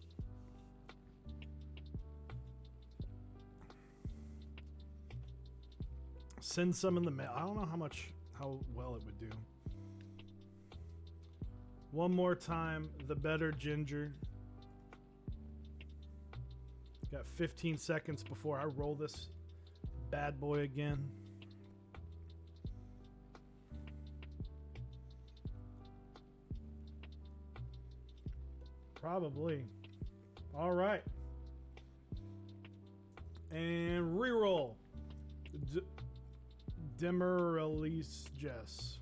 Send some in the mail. I don't know how well it would do. One more time, the better ginger. Got 15 seconds before I roll this bad boy again. Probably. All right. And reroll. Dimmer release Jess.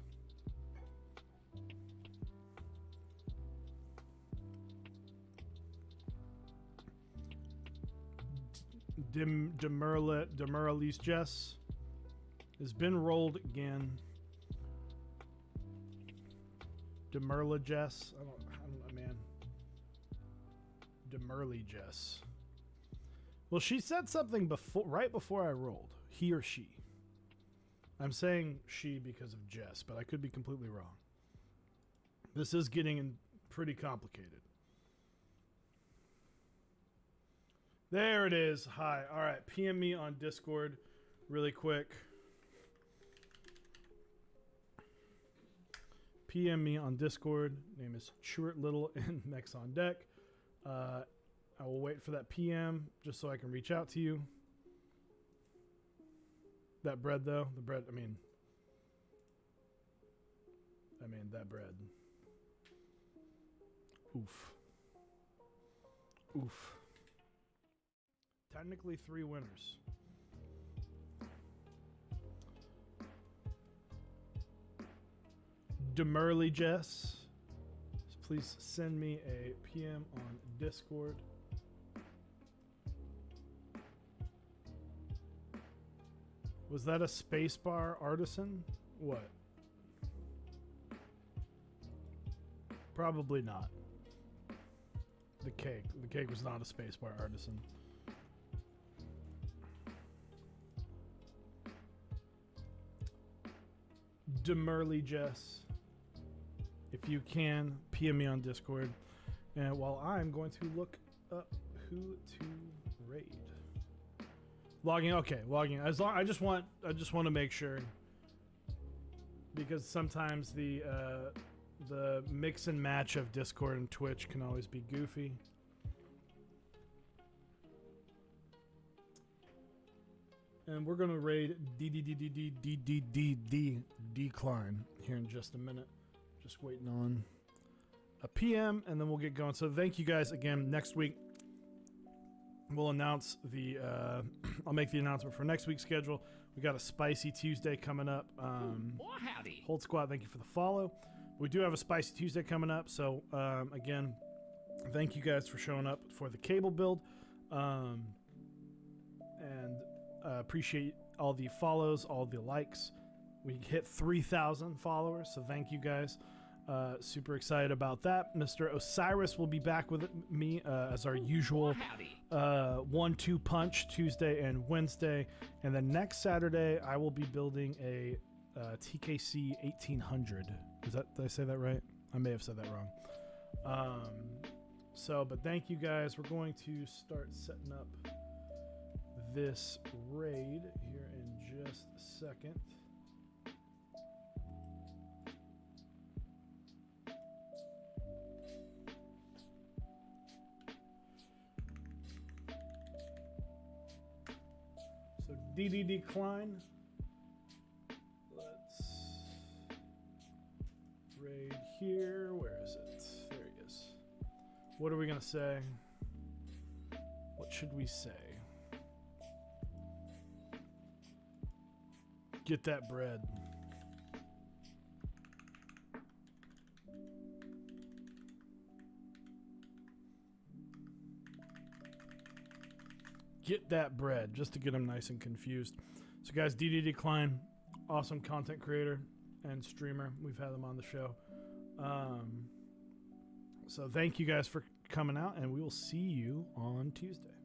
Demurrelease Jess has been rolled again. Demurla Jess. I don't know, man. Demurly Jess. Well, she said something right before I rolled. He or she. I'm saying she because of Jess, but I could be completely wrong. This is getting pretty complicated. There it is. Hi. All right. PM me on Discord really quick. PM me on Discord. Name is Stuart Little and Next on Deck. I will wait for that PM just so I can reach out to you. That bread, though. The bread, I mean, that bread. Oof. Oof. Technically 3 winners. Demurly Jess, please send me a PM on Discord. Was that a spacebar artisan? What? Probably not. The cake. The cake was not a spacebar artisan. Demurly Jess, if you can, PM me on Discord. And while I'm going to look up who to raid. Logging, okay, logging. I just want to make sure, because sometimes the mix and match of Discord and Twitch can always be goofy. And we're gonna raid decline here in just a minute. Just waiting on a PM, and then we'll get going. So thank you guys again. Next week we'll announce the. I'll make the announcement for next week's schedule. We got a Spicy Tuesday coming up. Howdy. Hold Squad, thank you for the follow. We do have a Spicy Tuesday coming up. So again, thank you guys for showing up for the cable build. And appreciate all the follows, all the likes. We hit 3,000 followers, so thank you guys. Super excited about that. Mr. Osiris will be back with me as our usual 1-2 punch Tuesday and Wednesday. And then next Saturday, I will be building a TKC 1800. Did I say that right? I may have said that wrong. But thank you guys. We're going to start setting up this raid here in just a second. DDD Klein. Let's raid here. Where is it? There he is. What are we gonna say? What should we say? Get that bread. Get that bread, just to get him nice and confused. So guys, DDD Klein, awesome content creator and streamer. We've had him on the show. So thank you guys for coming out, and we will see you on Tuesday.